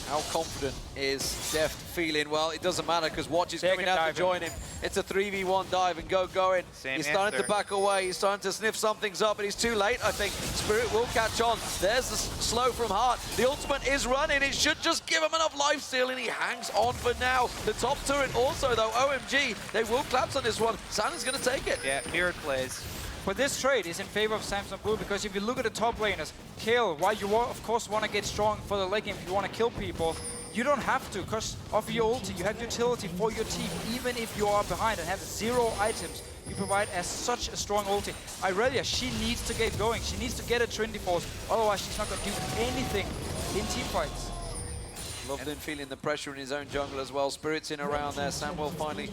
How confident is Deft feeling? Well, it doesn't matter because Watch is coming out to join him. It's a 3v1 dive and going. He's starting to back away. He's starting to sniff something's up, but he's too late, I think. Spirit will catch on. There's the slow from Heart. The ultimate is running. It should just give him enough life steal, and he hangs on for now. The top turret also, though, OMG, they will collapse on this one. Santa's going to take it. Yeah, mirrored plays. But this trade is in favor of Samsung Blue because if you look at the top laners, Kale, while you of course want to get strong for the late game, if you want to kill people, you don't have to because of your ulti. You have utility for your team, even if you are behind and have 0 items. You provide as such a strong ulti. Aurelia, she needs to get going. She needs to get a Trinity Force, otherwise she's not going to do anything in team fights. Loveland feeling the pressure in his own jungle as well. Spirit's in around there. Samuel finally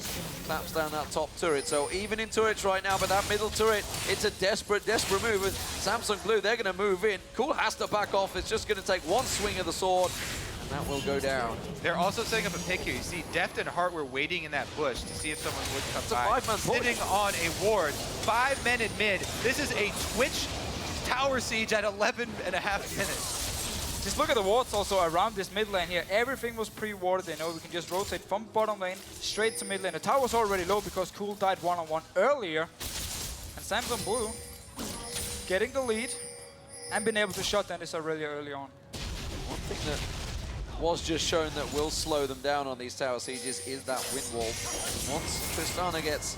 claps down that top turret. So even in turrets right now, but that middle turret, it's a desperate move. With Samsung Blue, they're going to move in. Cool has to back off. It's just going to take 1 swing of the sword, and that will go down. They're also setting up a pick here. You see Deft and Heart were waiting in that bush to see if someone would come by. It's a 5-man sitting on a ward. 5 men in mid. This is a Twitch tower siege at 11.5 minutes. Just look at the wards also around this mid lane here. Everything was pre-warded. They know we can just rotate from bottom lane straight to mid lane. The tower was already low because Cool died one-on-one earlier. And Samsung Blue getting the lead and been able to shut down this Aurelia early on. One thing that was just shown that will slow them down on these tower sieges is that wind wall. Once Tristana gets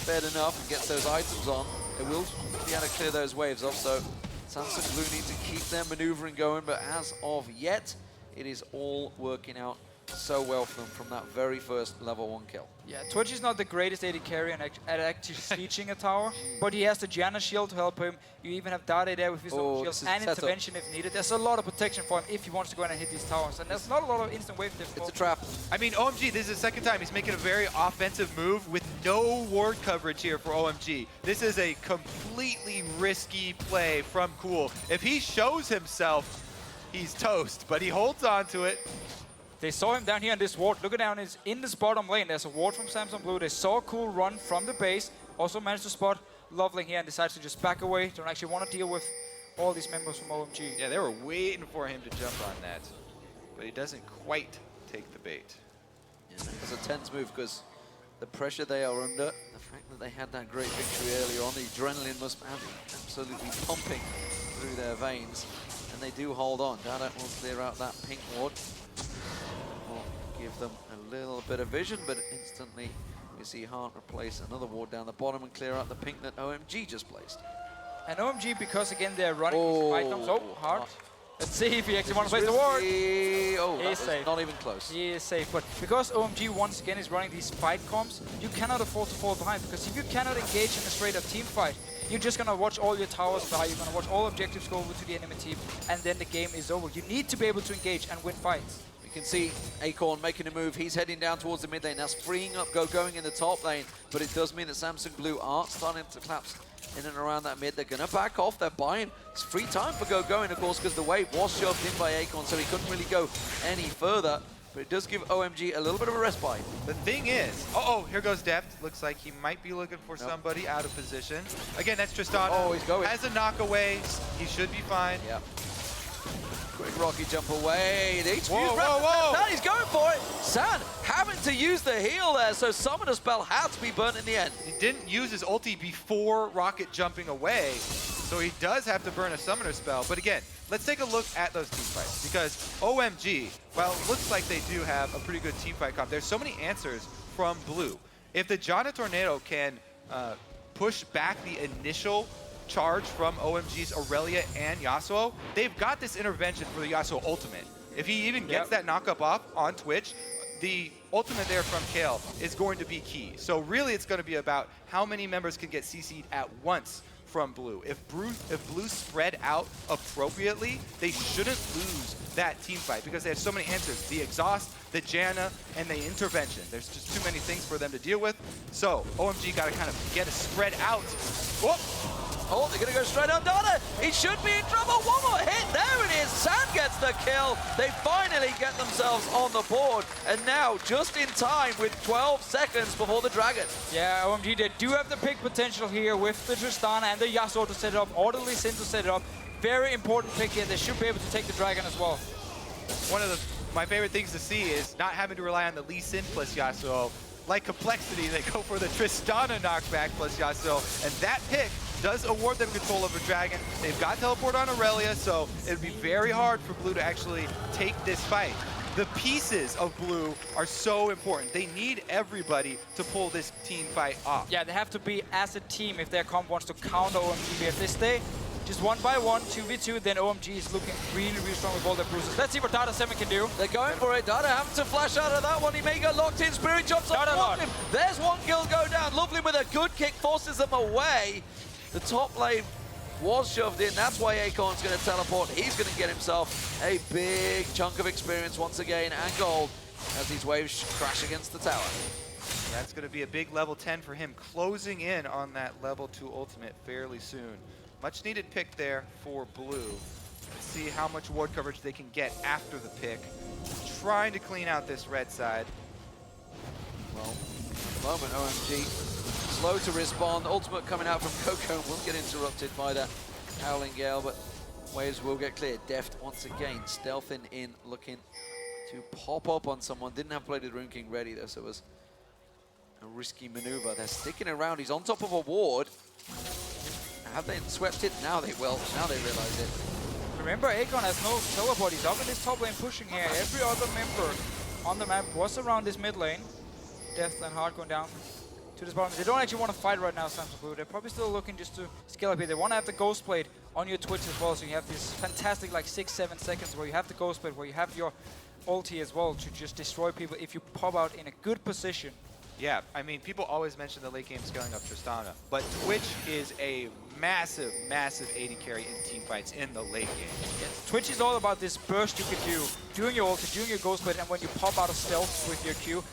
fed enough and gets those items on, they will be able to clear those waves off. So Samsung Blue need to keep their maneuvering going, but as of yet, it is all working out so well for them from that very first level 1 kill. Yeah, Twitch is not the greatest AD carry at actually sieging a tower, but he has the Janna shield to help him. You even have Dade there with his own shield and intervention if needed. There's a lot of protection for him if he wants to go in and hit these towers, and there's not a lot of instant wave diff. It's a trap. I mean, OMG, this is the second time he's making a very offensive move with no ward coverage here for OMG. This is a completely risky play from Cool. If he shows himself, he's toast, but he holds on to it. They saw him down here in this ward. Look at down in this bottom lane. There's a ward from Samsung Blue. They saw Cool run from the base. Also managed to spot Loveling here and decides to just back away. Don't actually want to deal with all these members from OMG. Yeah, they were waiting for him to jump on that, but he doesn't quite take the bait. Yeah, it's a tense move because the pressure they are under, the fact that they had that great victory earlier on, the adrenaline must have absolutely pumping through their veins, and they do hold on. Dada will clear out that pink ward. Give them a little bit of vision, but instantly we see Heart replace another ward down the bottom and clear out the pink that OMG just placed. And OMG, because again they're running these items. Oh, Heart. Let's see if he actually wants to place the ward. Oh, he is safe. Not even close. He is safe, but because OMG once again is running these fight comps, you cannot afford to fall behind, because if you cannot engage in a straight up team fight, you're just gonna watch all your towers die, you're gonna watch all objectives go over to the enemy team, and then the game is over. You need to be able to engage and win fights. You can see Acorn making a move. He's heading down towards the mid lane. That's freeing up going in the top lane, but it does mean that Samsung Blue are starting to collapse in and around that mid. They're going to back off. They're buying. It's free time for going, of course, because the wave was shoved in by Acorn, so he couldn't really go any further. But it does give OMG a little bit of a respite. The thing is, here goes Deft. Looks like he might be looking for somebody out of position. Again, that's Tristana. Oh, he's going. Has a knockaway. He should be fine. Yep. Quick rocky jump away. The HP's whoa. Now he's going for it. San having to use the heal there, so Summoner Spell had to be burnt in the end. He didn't use his ulti before rocket jumping away, so he does have to burn a Summoner Spell. But again, let's take a look at those team fights, because OMG, well, it looks like they do have a pretty good team fight comp. There's so many answers from Blue. If the Janna Tornado can push back the initial charge from OMG's Aurelia and Yasuo, they've got this intervention for the Yasuo ultimate. If he even gets that knock-up off on Twitch, the ultimate there from Kale is going to be key. So really it's going to be about how many members can get CC'd at once from Blue. If Blue spread out appropriately, they shouldn't lose that team fight because they have so many answers. The exhaust, the Janna, and the intervention. There's just too many things for them to deal with. So OMG got to kind of get it spread out. Whoop. Oh, they're going to go straight on Dada. He should be in trouble. One more hit. There it is. Sand gets the kill. They finally get themselves on the board. And now, just in time with 12 seconds before the Dragon. Yeah, OMG, they do have the pick potential here with the Tristana and the Yasuo to set it up, or the Lee Sin to set it up. Very important pick here. They should be able to take the Dragon as well. One of my favorite things to see is not having to rely on the Lee Sin plus Yasuo. Like Complexity, they go for the Tristana knockback plus Yasuo, and that pick does award them control over Dragon. They've got teleport on Aurelia, so it would be very hard for Blue to actually take this fight. The pieces of Blue are so important. They need everybody to pull this team fight off. Yeah, they have to be as a team if their comp wants to counter OMG. If they stay just 1v1, 2v2, then OMG is looking really, really strong with all their bruises. Let's see what Dada 7 can do. They're going for it. Dada having to flash out of that one. He may get locked in. Spirit jumps on him. There's one kill go down. Lovely with a good kick, forces them away. The top lane was shoved in. That's why Acorn's going to teleport. He's going to get himself a big chunk of experience once again and gold as these waves crash against the tower. That's going to be a big level 10 for him, closing in on that level 2 ultimate fairly soon. Much needed pick there for Blue. Let's see how much ward coverage they can get after the pick. Trying to clean out this red side. Well, at the moment, OMG slow to respond. Ultimate coming out from Coco will get interrupted by that Howling Gale, but waves will get cleared. Deft once again stealthing in, looking to pop up on someone. Didn't have Bladed Rune King ready though, so it was a risky maneuver. They're sticking around. He's on top of a ward. Have they swept it? Now they will. Now they realize it. Remember, Acorn has no teleport. He's up in this top lane pushing here. Every other member on the map was around this mid lane. Deft and Hard going down to this bottom. They don't actually want to fight right now, Samsung Blue. They're probably still looking just to scale up here. They want to have the Ghost Blade on your Twitch as well, so you have this fantastic like 6-7 seconds where you have the Ghost Blade, where you have your ulti as well to just destroy people if you pop out in a good position. Yeah, I mean, people always mention the late game scaling of Tristana, but Twitch is a massive, massive AD carry in team fights in the late game. Yes. Twitch is all about this burst you can do, doing your ulti, doing your Ghost Blade, and when you pop out of stealth with your Q,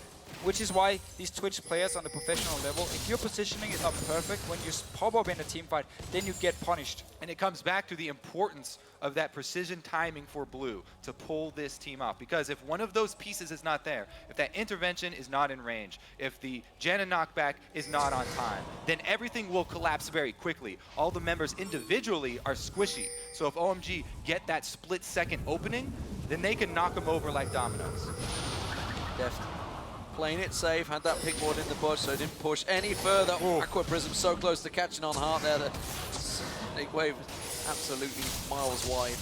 which is why these Twitch players on the professional level, if your positioning is not perfect, when you pop up in a team fight, then you get punished. And it comes back to the importance of that precision timing for Blue to pull this team off. Because if one of those pieces is not there, if that intervention is not in range, if the Janna knockback is not on time, then everything will collapse very quickly. All the members individually are squishy. So if OMG get that split-second opening, then they can knock them over like dominoes. Deft playing it safe, had that pick ward in the bush, so didn't push any further. Aqua Prism so close to catching on Heart there. The Snake Wave absolutely miles wide.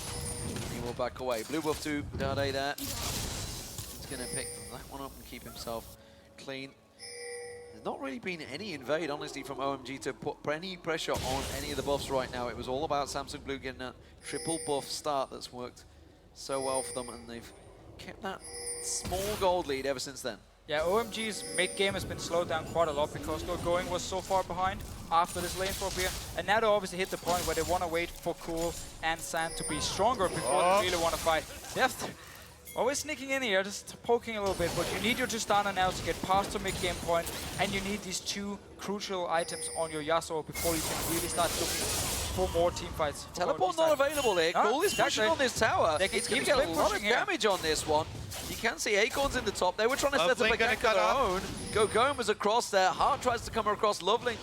He will back away. Blue buff to Dade there. He's going to pick that one up and keep himself clean. There's not really been any invade, honestly, from OMG to put any pressure on any of the buffs right now. It was all about Samsung Blue getting that triple buff start that's worked so well for them, and they've kept that small gold lead ever since then. Yeah, OMG's mid-game has been slowed down quite a lot because Going was so far behind after this lane swap here. And now they obviously hit the point where they want to wait for Cool and Sand to be stronger before they really want to fight. Deft always sneaking in here, just poking a little bit, but you need your Tristana now to get past the mid-game point, and you need these two crucial items on your Yasuo before you can really start looking for more team fights. Teleport not available here. Cool is pushing on this tower. He's going to get a lot of damage on this one. You can see Acorns in the top. They were trying to set up a gank of their own. Gogoan was across there. Heart tries to come across. Lovely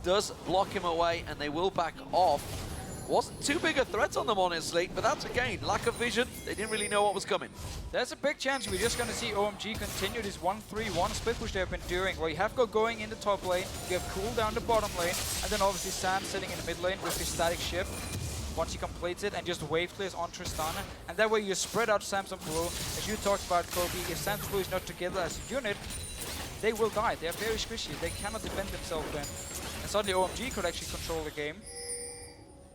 does block him away, and they will back off. Wasn't too big a threat on them, honestly, but that's, again, lack of vision. They didn't really know what was coming. There's a big chance we're just going to see OMG continue this 1-3-1 split push they've been doing, where you have going in the top lane, you have Cool down the bottom lane, and then obviously Sam sitting in the mid lane with his static shift. Once he completes it, and just wave clears on Tristana, and that way you spread out Samsung Blue. As you talked about, Kobe, if Samsung Blue is not together as a unit, they will die. They are very squishy. They cannot defend themselves then. And suddenly OMG could actually control the game.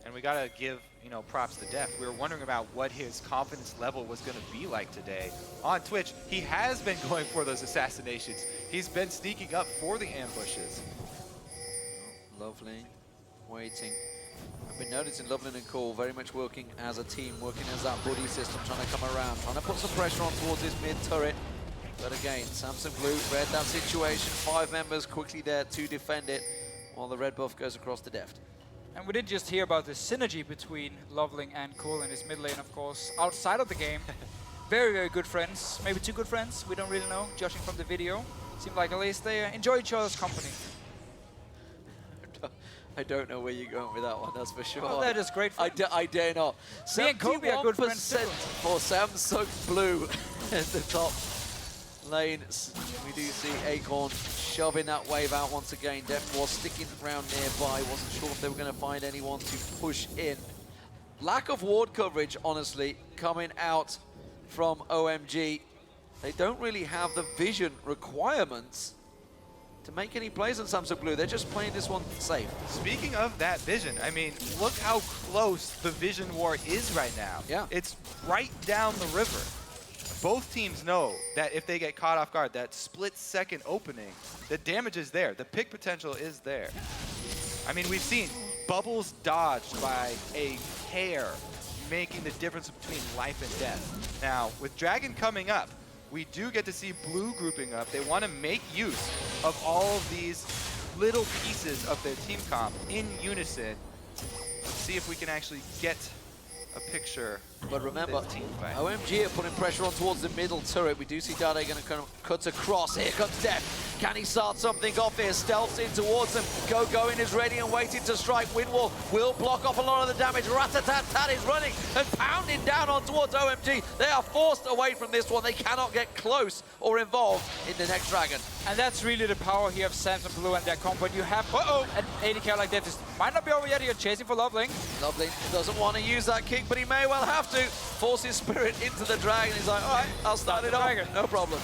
And we gotta give, you know, props to Deft. We were wondering about what his confidence level was gonna be like today. On Twitch, he has been going for those assassinations. He's been sneaking up for the ambushes. Lovely, waiting. I've been noticing Loveland and Cole very much working as a team, working as that buddy system, trying to come around, trying to put some pressure on towards this mid turret. But again, Samsung Blue read that situation. 5 members quickly there to defend it, while the red buff goes across to Deft. And we did just hear about the synergy between Loveling and Cole in his mid lane, of course, outside of the game. Very, very good friends. Maybe too good friends, we don't really know, judging from the video. Seemed like at least they enjoy each other's company. I don't know where you're going with that one, that's for sure. Well, that is great fun. I dare not. Me and Kobe are good friends too. 71% for Samsung Blue at the top lane. We do see Acorn shoving that wave out once again. Deft was sticking around nearby, wasn't sure if they were going to find anyone to push in. Lack of ward coverage, honestly, coming out from OMG. They don't really have the vision requirements to make any plays on Samsung Blue. They're just playing this one safe. Speaking of that vision, I mean, look how close the vision war is right now. Yeah. It's right down the river. Both teams know that if they get caught off guard, that split-second opening, the damage is there. The pick potential is there. I mean, we've seen bubbles dodged by a hair, making the difference between life and death. Now, with Dragon coming up, we do get to see Blue grouping up. They want to make use of all of these little pieces of their team comp in unison. See if we can actually get a picture. But remember, team fight. OMG are putting pressure on towards the middle turret. We do see Dade going to kind of cut across. Here comes Deft. Can he start something off here? Stealths in towards them. Going is ready and waiting to strike. Windwall will block off a lot of the damage. Ratatat is running and pounding down on towards OMG. They are forced away from this one. They cannot get close or involved in the next Dragon. And that's really the power here of Samsung Blue and their comp. When you have an AD carry like that, this might not be over yet. You're chasing for Loveling. Loveling doesn't want to use that kick, but he may well have to. Force his spirit into the Dragon. He's like, all right, I'll start it off. No problem.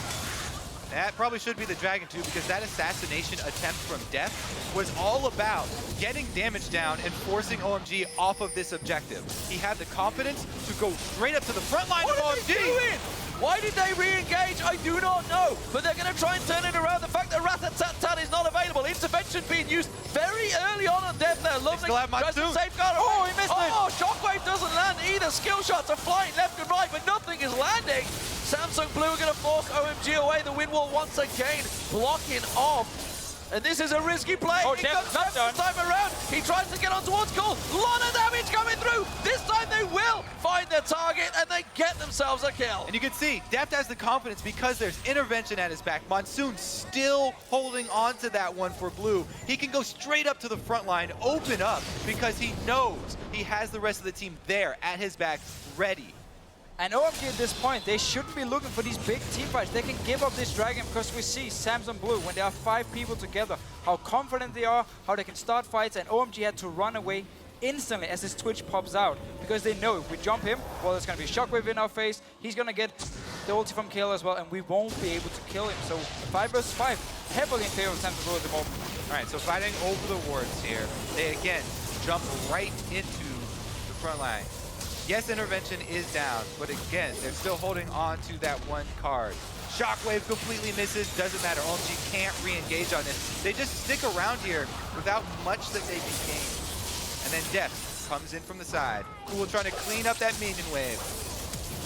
That probably should be the Dragon too, because that assassination attempt from Deft was all about getting damage down and forcing OMG off of this objective. He had the confidence to go straight up to the front line of OMG. Why did they re-engage? I do not know. But they're going to try and turn it around. The fact that Ratatat is not available. Intervention being used very early on Deft there. Lovely. Tries to safeguard. Oh, he missed it. Oh, Shockwave doesn't land either. Skill shots are flying left and right, but nothing is landing. Samsung Blue are going to force OMG away. The Windwall once again blocking off. And this is a risky play. Oh, It comes Deft this time around. He tries to get on towards Cole. Lot of damage coming through. This time they will find their target and they get themselves a kill. And you can see Deft has the confidence because there's intervention at his back. Monsoon still holding on to that one for Blue. He can go straight up to the front line, open up, because he knows he has the rest of the team there at his back, ready. And OMG at this point, they shouldn't be looking for these big team fights. They can give up this Dragon because we see Samsung Blue, when there are 5 people together, how confident they are, how they can start fights, and OMG had to run away instantly as his Twitch pops out, because they know if we jump him, well, there's going to be a Shockwave in our face, he's going to get the ulti from Kill as well, and we won't be able to kill him. So 5 versus 5, heavily in favor of Samsung Blue at the moment. All right, so fighting over the wards here. They, again, jump right into the front line. Yes, intervention is down, but again, they're still holding on to that one card. Shockwave completely misses, doesn't matter. OMG can't re-engage on this. They just stick around here without much that they can gain. And then Deft comes in from the side. Cool, trying to clean up that minion wave.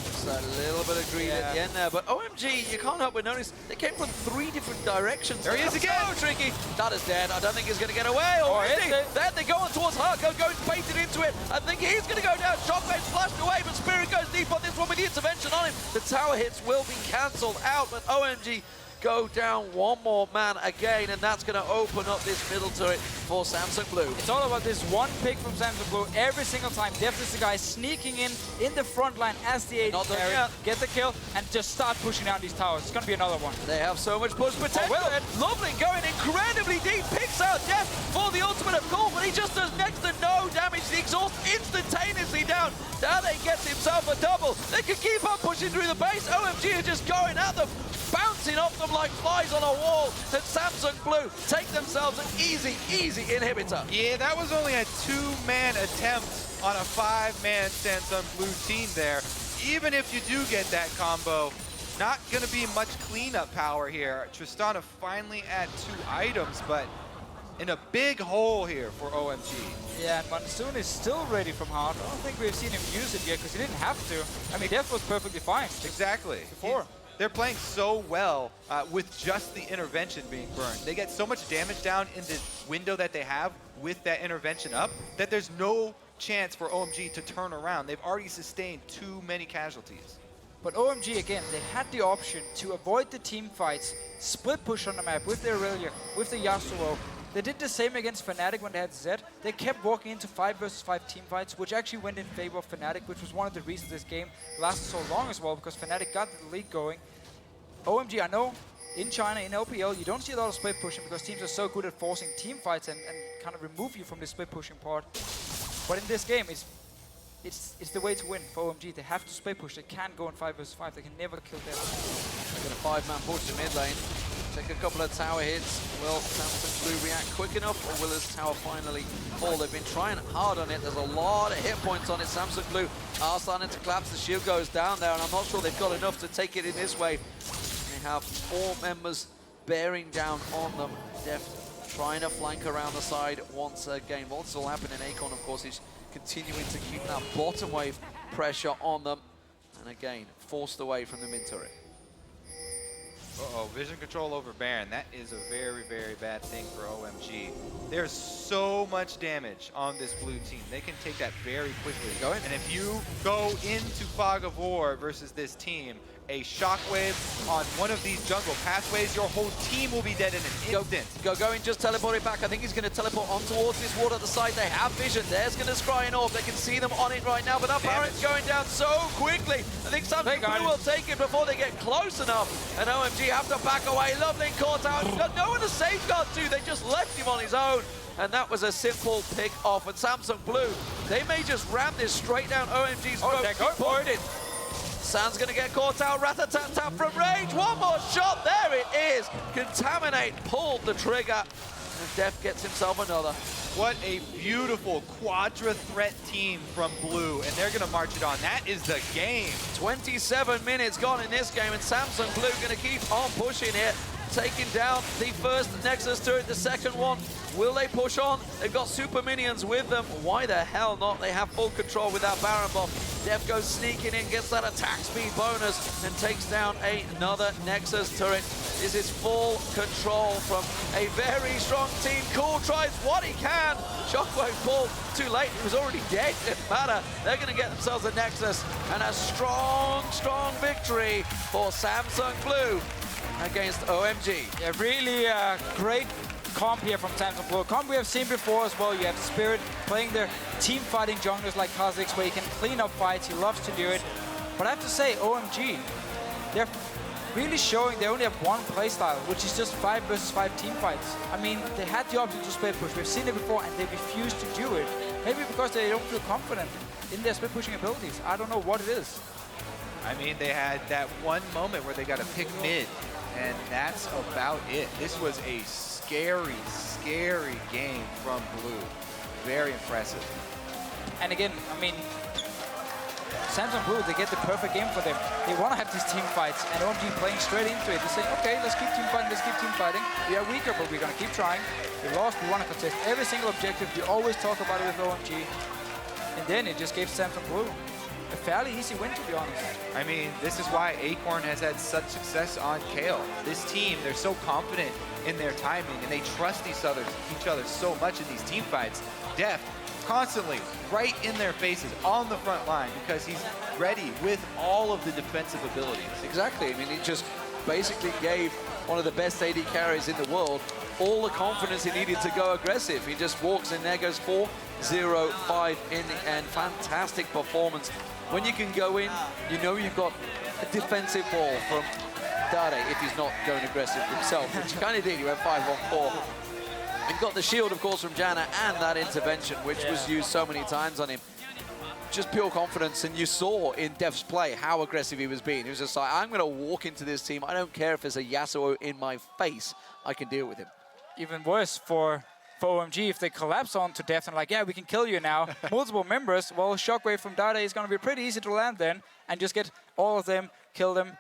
Just a little bit of greed at the end there, but OMG, you can't help but notice they came from 3 different directions. There he is again! So tricky. That is dead. I don't think he's going to get away. Or is he? There they go on towards Harko, going baited into it. I think he's going to go down. Shockwave flashed away, but Spirit goes deep on this one with the intervention on him. The tower hits will be cancelled out, but OMG go down one more man again, and that's going to open up this middle turret for Samsung Blue. It's all about this one pick from Samsung Blue every single time. Deft is the guy sneaking in the front line as the AD carry, get the kill, and just start pushing down these towers. It's going to be another one. They have so much push potential. Lovely going incredibly deep, picks out Deft for the ultimate of Cool, but he just does next to no damage. The exhaust instantaneously down. Dade gets himself a double. They can keep on pushing through the base. OMG are just going at them, bouncing off them like flies on a wall, and Samsung Blue take themselves an easy inhibitor. Yeah, that was only a 2-man attempt on a 5-man Samsung Blue team there. Even if you do get that combo, not going to be much cleanup power here. Tristana finally at 2 items, but in a big hole here for OMG. Yeah, and Monsoon is still ready from hard. I don't think we've seen him use it yet because he didn't have to. I mean, Def was perfectly fine. Exactly. Before. They're playing so well with just the intervention being burned. They get so much damage down in the window that they have with that intervention up that there's no chance for OMG to turn around. They've already sustained too many casualties. But OMG, again, they had the option to avoid the team fights, split push on the map with their Aurelia, with the Yasuo. They did the same against Fnatic when they had Zed. They kept walking into 5 versus 5 team fights, which actually went in favor of Fnatic, which was one of the reasons this game lasted so long as well, because Fnatic got the lead going. OMG, I know, in China, in LPL, you don't see a lot of split pushing because teams are so good at forcing team fights and kind of remove you from the split pushing part. But in this game, it's the way to win for OMG. They have to split push. They can't go in 5 versus 5. They can never kill them. They're going to 5-man push to mid lane. Take a couple of tower hits. Will Samsung Blue react quick enough, or will his tower finally fall? They've been trying hard on it. There's a lot of hit points on it. Samsung Blue are starting to collapse. The shield goes down there, and I'm not sure they've got enough to take it in this way. They have 4 members bearing down on them. Deft trying to flank around the side once again. What's all happening? Acorn, of course, is continuing to keep that bottom wave pressure on them. And again, forced away from the mid turret. Uh-oh, vision control over Baron. That is a very, very bad thing for OMG. There's so much damage on this blue team. They can take that very quickly. And if you go into Fog of War versus this team, a shockwave on one of these jungle pathways, your whole team will be dead in an instant. Going, just teleport it back. I think he's going to teleport on towards this ward at the side. They have vision. There's going to scry an orb. They can see them on it right now, but that Baron's going down so quickly. I think Samsung Blue will take it before they get close enough, and OMG have to back away. Lovely caught out. Got no one to safeguard to. They just left him on his own. And that was a simple pick off. And Samsung Blue, they may just ram this straight down OMG's throat. They're going for it. San's going to get caught out. Rat-a-tat-tat from range. One more shot. There it is. Contaminate pulled the trigger. And Def gets himself another. What a beautiful quadra threat team from Blue, and they're going to march it on. That is the game. 27 minutes gone in this game, and Samsung Blue going to keep on pushing it. Taking down the first Nexus turret, the second one. Will they push on? They've got super minions with them. Why the hell not? They have full control with that Baron bomb. Def goes sneaking in, gets that attack speed bonus, and takes down another Nexus turret. This is full control from a very strong team. Cool tries what he can. Shockwave pull too late. He was already dead. It didn't matter. They're going to get themselves a Nexus, and a strong, strong victory for Samsung Blue against OMG. Yeah, really great comp here from Samsung Blue. Comp we have seen before as well. You have Spirit playing their team fighting junglers like Kha'Zix, where he can clean up fights. He loves to do it. But I have to say, OMG, they're really showing they only have one playstyle, which is just 5 versus 5 team fights. I mean, they had the option to split push. We've seen it before, and they refused to do it. Maybe because they don't feel confident in their split pushing abilities. I don't know what it is. I mean, they had that one moment where they got to pick mid, and that's about it. This was a scary, scary game from Blue. Very impressive. And again, I mean, Samsung Blue, they get the perfect game for them. They want to have these team fights, and OMG playing straight into it. They say, okay, let's keep team fighting, let's keep team fighting. We are weaker, but we're going to keep trying. We lost, we want to contest every single objective. We always talk about it with OMG. And then it just gave Samsung Blue a fairly easy win, to be honest. I mean, this is why Acorn has had such success on Kale. This team, they're so confident in their timing, and they trust each other so much in these team fights. Def constantly right in their faces on the front line because he's ready with all of the defensive abilities. Exactly. I mean, he just basically gave one of the best AD carries in the world all the confidence he needed to go aggressive. He just walks in there, goes 4-0-5 in the end. Fantastic performance. When you can go in, you know you've got a defensive ball from Dade if he's not going aggressive himself, which he kind of did. He went 5-on-4. And got the shield, of course, from Janna and that intervention, which was used so many times on him. Just pure confidence, and you saw in Def's play how aggressive he was being. He was just like, I'm going to walk into this team. I don't care if there's a Yasuo in my face. I can deal with him. Even worse for for OMG, if they collapse onto Death and like, yeah, we can kill you now, multiple members, well, Shockwave from Dade is going to be pretty easy to land then and just get all of them, kill them.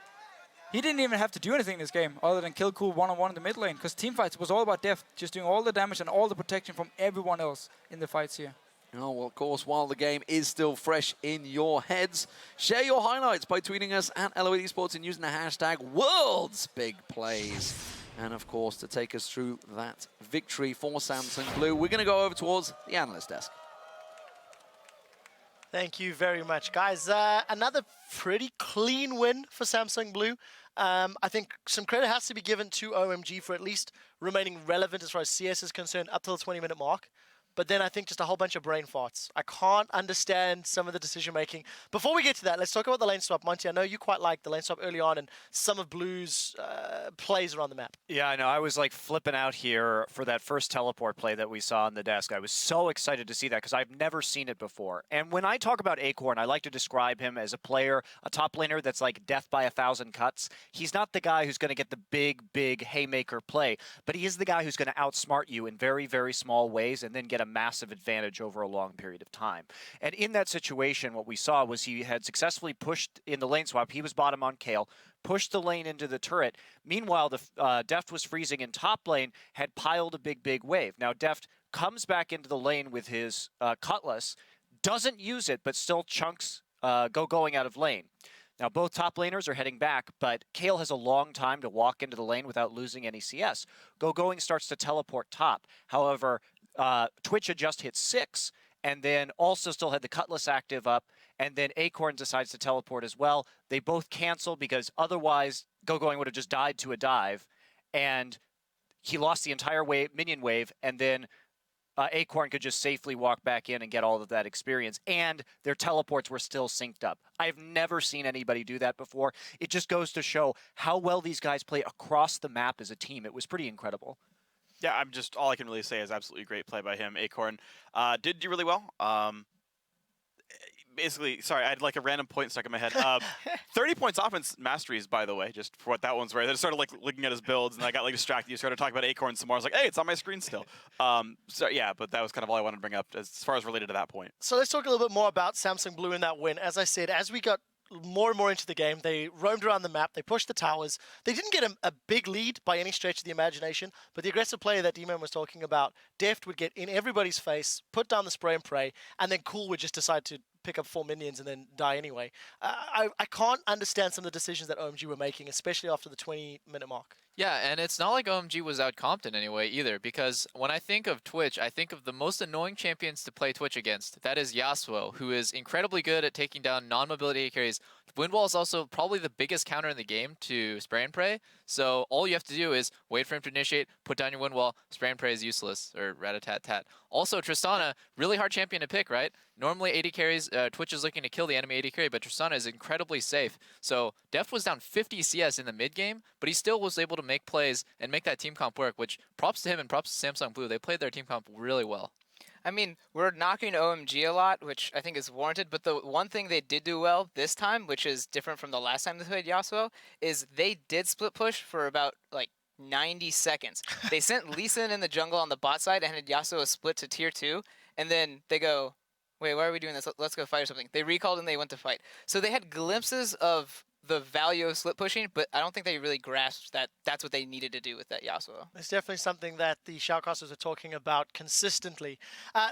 He didn't even have to do anything in this game other than kill cool one-on-one in the mid lane, because teamfights was all about Death, just doing all the damage and all the protection from everyone else in the fights here. Oh, well, of course, while the game is still fresh in your heads, share your highlights by tweeting us at LOED Esports and using the hashtag #WorldsBigPlays. And, of course, to take us through that victory for Samsung Blue, we're going to go over towards the analyst desk. Thank you very much, guys. Another pretty clean win for Samsung Blue. I think some credit has to be given to OMG for at least remaining relevant as far as CS is concerned up till the 20-minute mark. But then I think just a whole bunch of brain farts. I can't understand some of the decision-making. Before we get to that, let's talk about the lane swap. Monty, I know you quite liked the lane swap early on and some of Blue's plays around the map. Yeah, I know. I was like flipping out here for that first teleport play that we saw on the desk. I was so excited to see that because I've never seen it before. And when I talk about Acorn, I like to describe him as a player, a top laner that's like death by 1,000 cuts. He's not the guy who's going to get the big haymaker play, but he is the guy who's going to outsmart you in very, very small ways and then get a massive advantage over a long period of time. And in that situation, what we saw was he had successfully pushed in the lane swap. He was bottom on Kale, pushed the lane into the turret. Meanwhile, the Deft was freezing in top lane, had piled a big wave. Now, Deft comes back into the lane with his Cutlass, doesn't use it, but still chunks going out of lane. Now, both top laners are heading back, but Kale has a long time to walk into the lane without losing any CS. Going starts to teleport top. However, Twitch had just hit 6, and then also still had the Cutlass active up, and then Acorn decides to teleport as well. They both cancel because otherwise Going would have just died to a dive, and he lost the entire minion wave, and then Acorn could just safely walk back in and get all of that experience, and their teleports were still synced up. I've never seen anybody do that before. It just goes to show how well these guys play across the map as a team. It was pretty incredible. Yeah, all I can really say is absolutely great play by him. Acorn did do really well. Basically, sorry, I had like a random point stuck in my head. 30 points offense masteries, by the way, just for what that one's worth. I just started like looking at his builds, and I got like distracted. You started talking about Acorn some more. I was like, hey, it's on my screen still. So yeah, but that was kind of all I wanted to bring up as far as related to that point. So let's talk a little bit more about Samsung Blue in that win. As I said, as we got more and more into the game, they roamed around the map, they pushed the towers. They didn't get a big lead by any stretch of the imagination, but the aggressive player that D-Man was talking about, Deft would get in everybody's face, put down the spray and pray, and then Cool would just decide to pick up 4 minions and then die anyway. I can't understand some of the decisions that OMG were making, especially after the 20-minute mark. Yeah, and it's not like OMG was outcomped in any way either, because when I think of Twitch, I think of the most annoying champions to play Twitch against. That is Yasuo, who is incredibly good at taking down non-mobility carries. Wind Wall is also probably the biggest counter in the game to spray and pray, so all you have to do is wait for him to initiate, put down your Wind Wall, spray and pray is useless, or rat-a-tat-tat. Also, Tristana, really hard champion to pick, right? Normally AD carries, Twitch is looking to kill the enemy AD carry, but Tristana is incredibly safe. So Deft was down 50 CS in the mid game, but he still was able to make plays and make that team comp work, which props to him and props to Samsung Blue. They played their team comp really well. I mean, we're knocking OMG a lot, which I think is warranted, but the one thing they did do well this time, which is different from the last time they played Yasuo, is they did split push for about, like, 90 seconds. They sent Lee Sin in the jungle on the bot side and had Yasuo split to tier 2, and then they go, wait, why are we doing this? Let's go fight or something. They recalled and they went to fight. So they had glimpses of the value of split pushing, but I don't think they really grasped that that's what they needed to do with that Yasuo. It's definitely something that the shoutcasters are talking about consistently.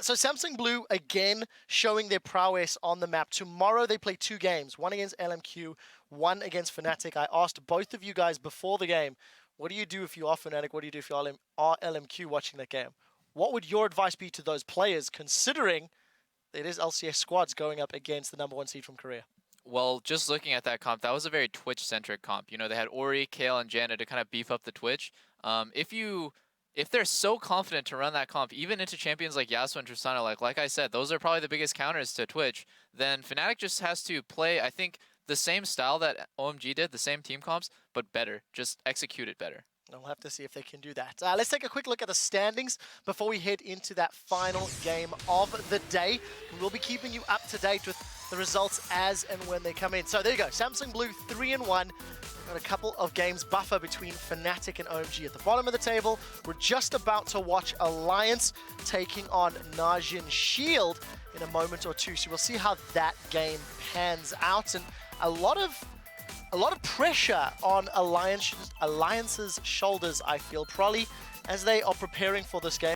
So Samsung Blue, again, showing their prowess on the map. Tomorrow they play 2 games, one against LMQ, one against Fnatic. I asked both of you guys before the game, what do you do if you are Fnatic? What do you do if you are LMQ watching that game? What would your advice be to those players, considering it is LCS squads going up against the #1 seed from Korea? Well, just looking at that comp, that was a very Twitch-centric comp. You know, they had Ori, Kale, and Janna to kind of beef up the Twitch. If they're so confident to run that comp, even into champions like Yasuo and Tristana, like I said, those are probably the biggest counters to Twitch, then Fnatic just has to play, I think, the same style that OMG did, the same team comps, but better. Just execute it better. We'll have to see if they can do that. Let's take a quick look at the standings before we head into that final game of the day. We'll be keeping you up to date with the results as and when they come in. So there you go. Samsung Blue 3-1. Got a couple of games buffer between Fnatic and OMG at the bottom of the table. We're just about to watch Alliance taking on Najin Shield in a moment or two. So we'll see how that game pans out. And a lot of pressure on Alliance's shoulders, I feel, probably as they are preparing for this game.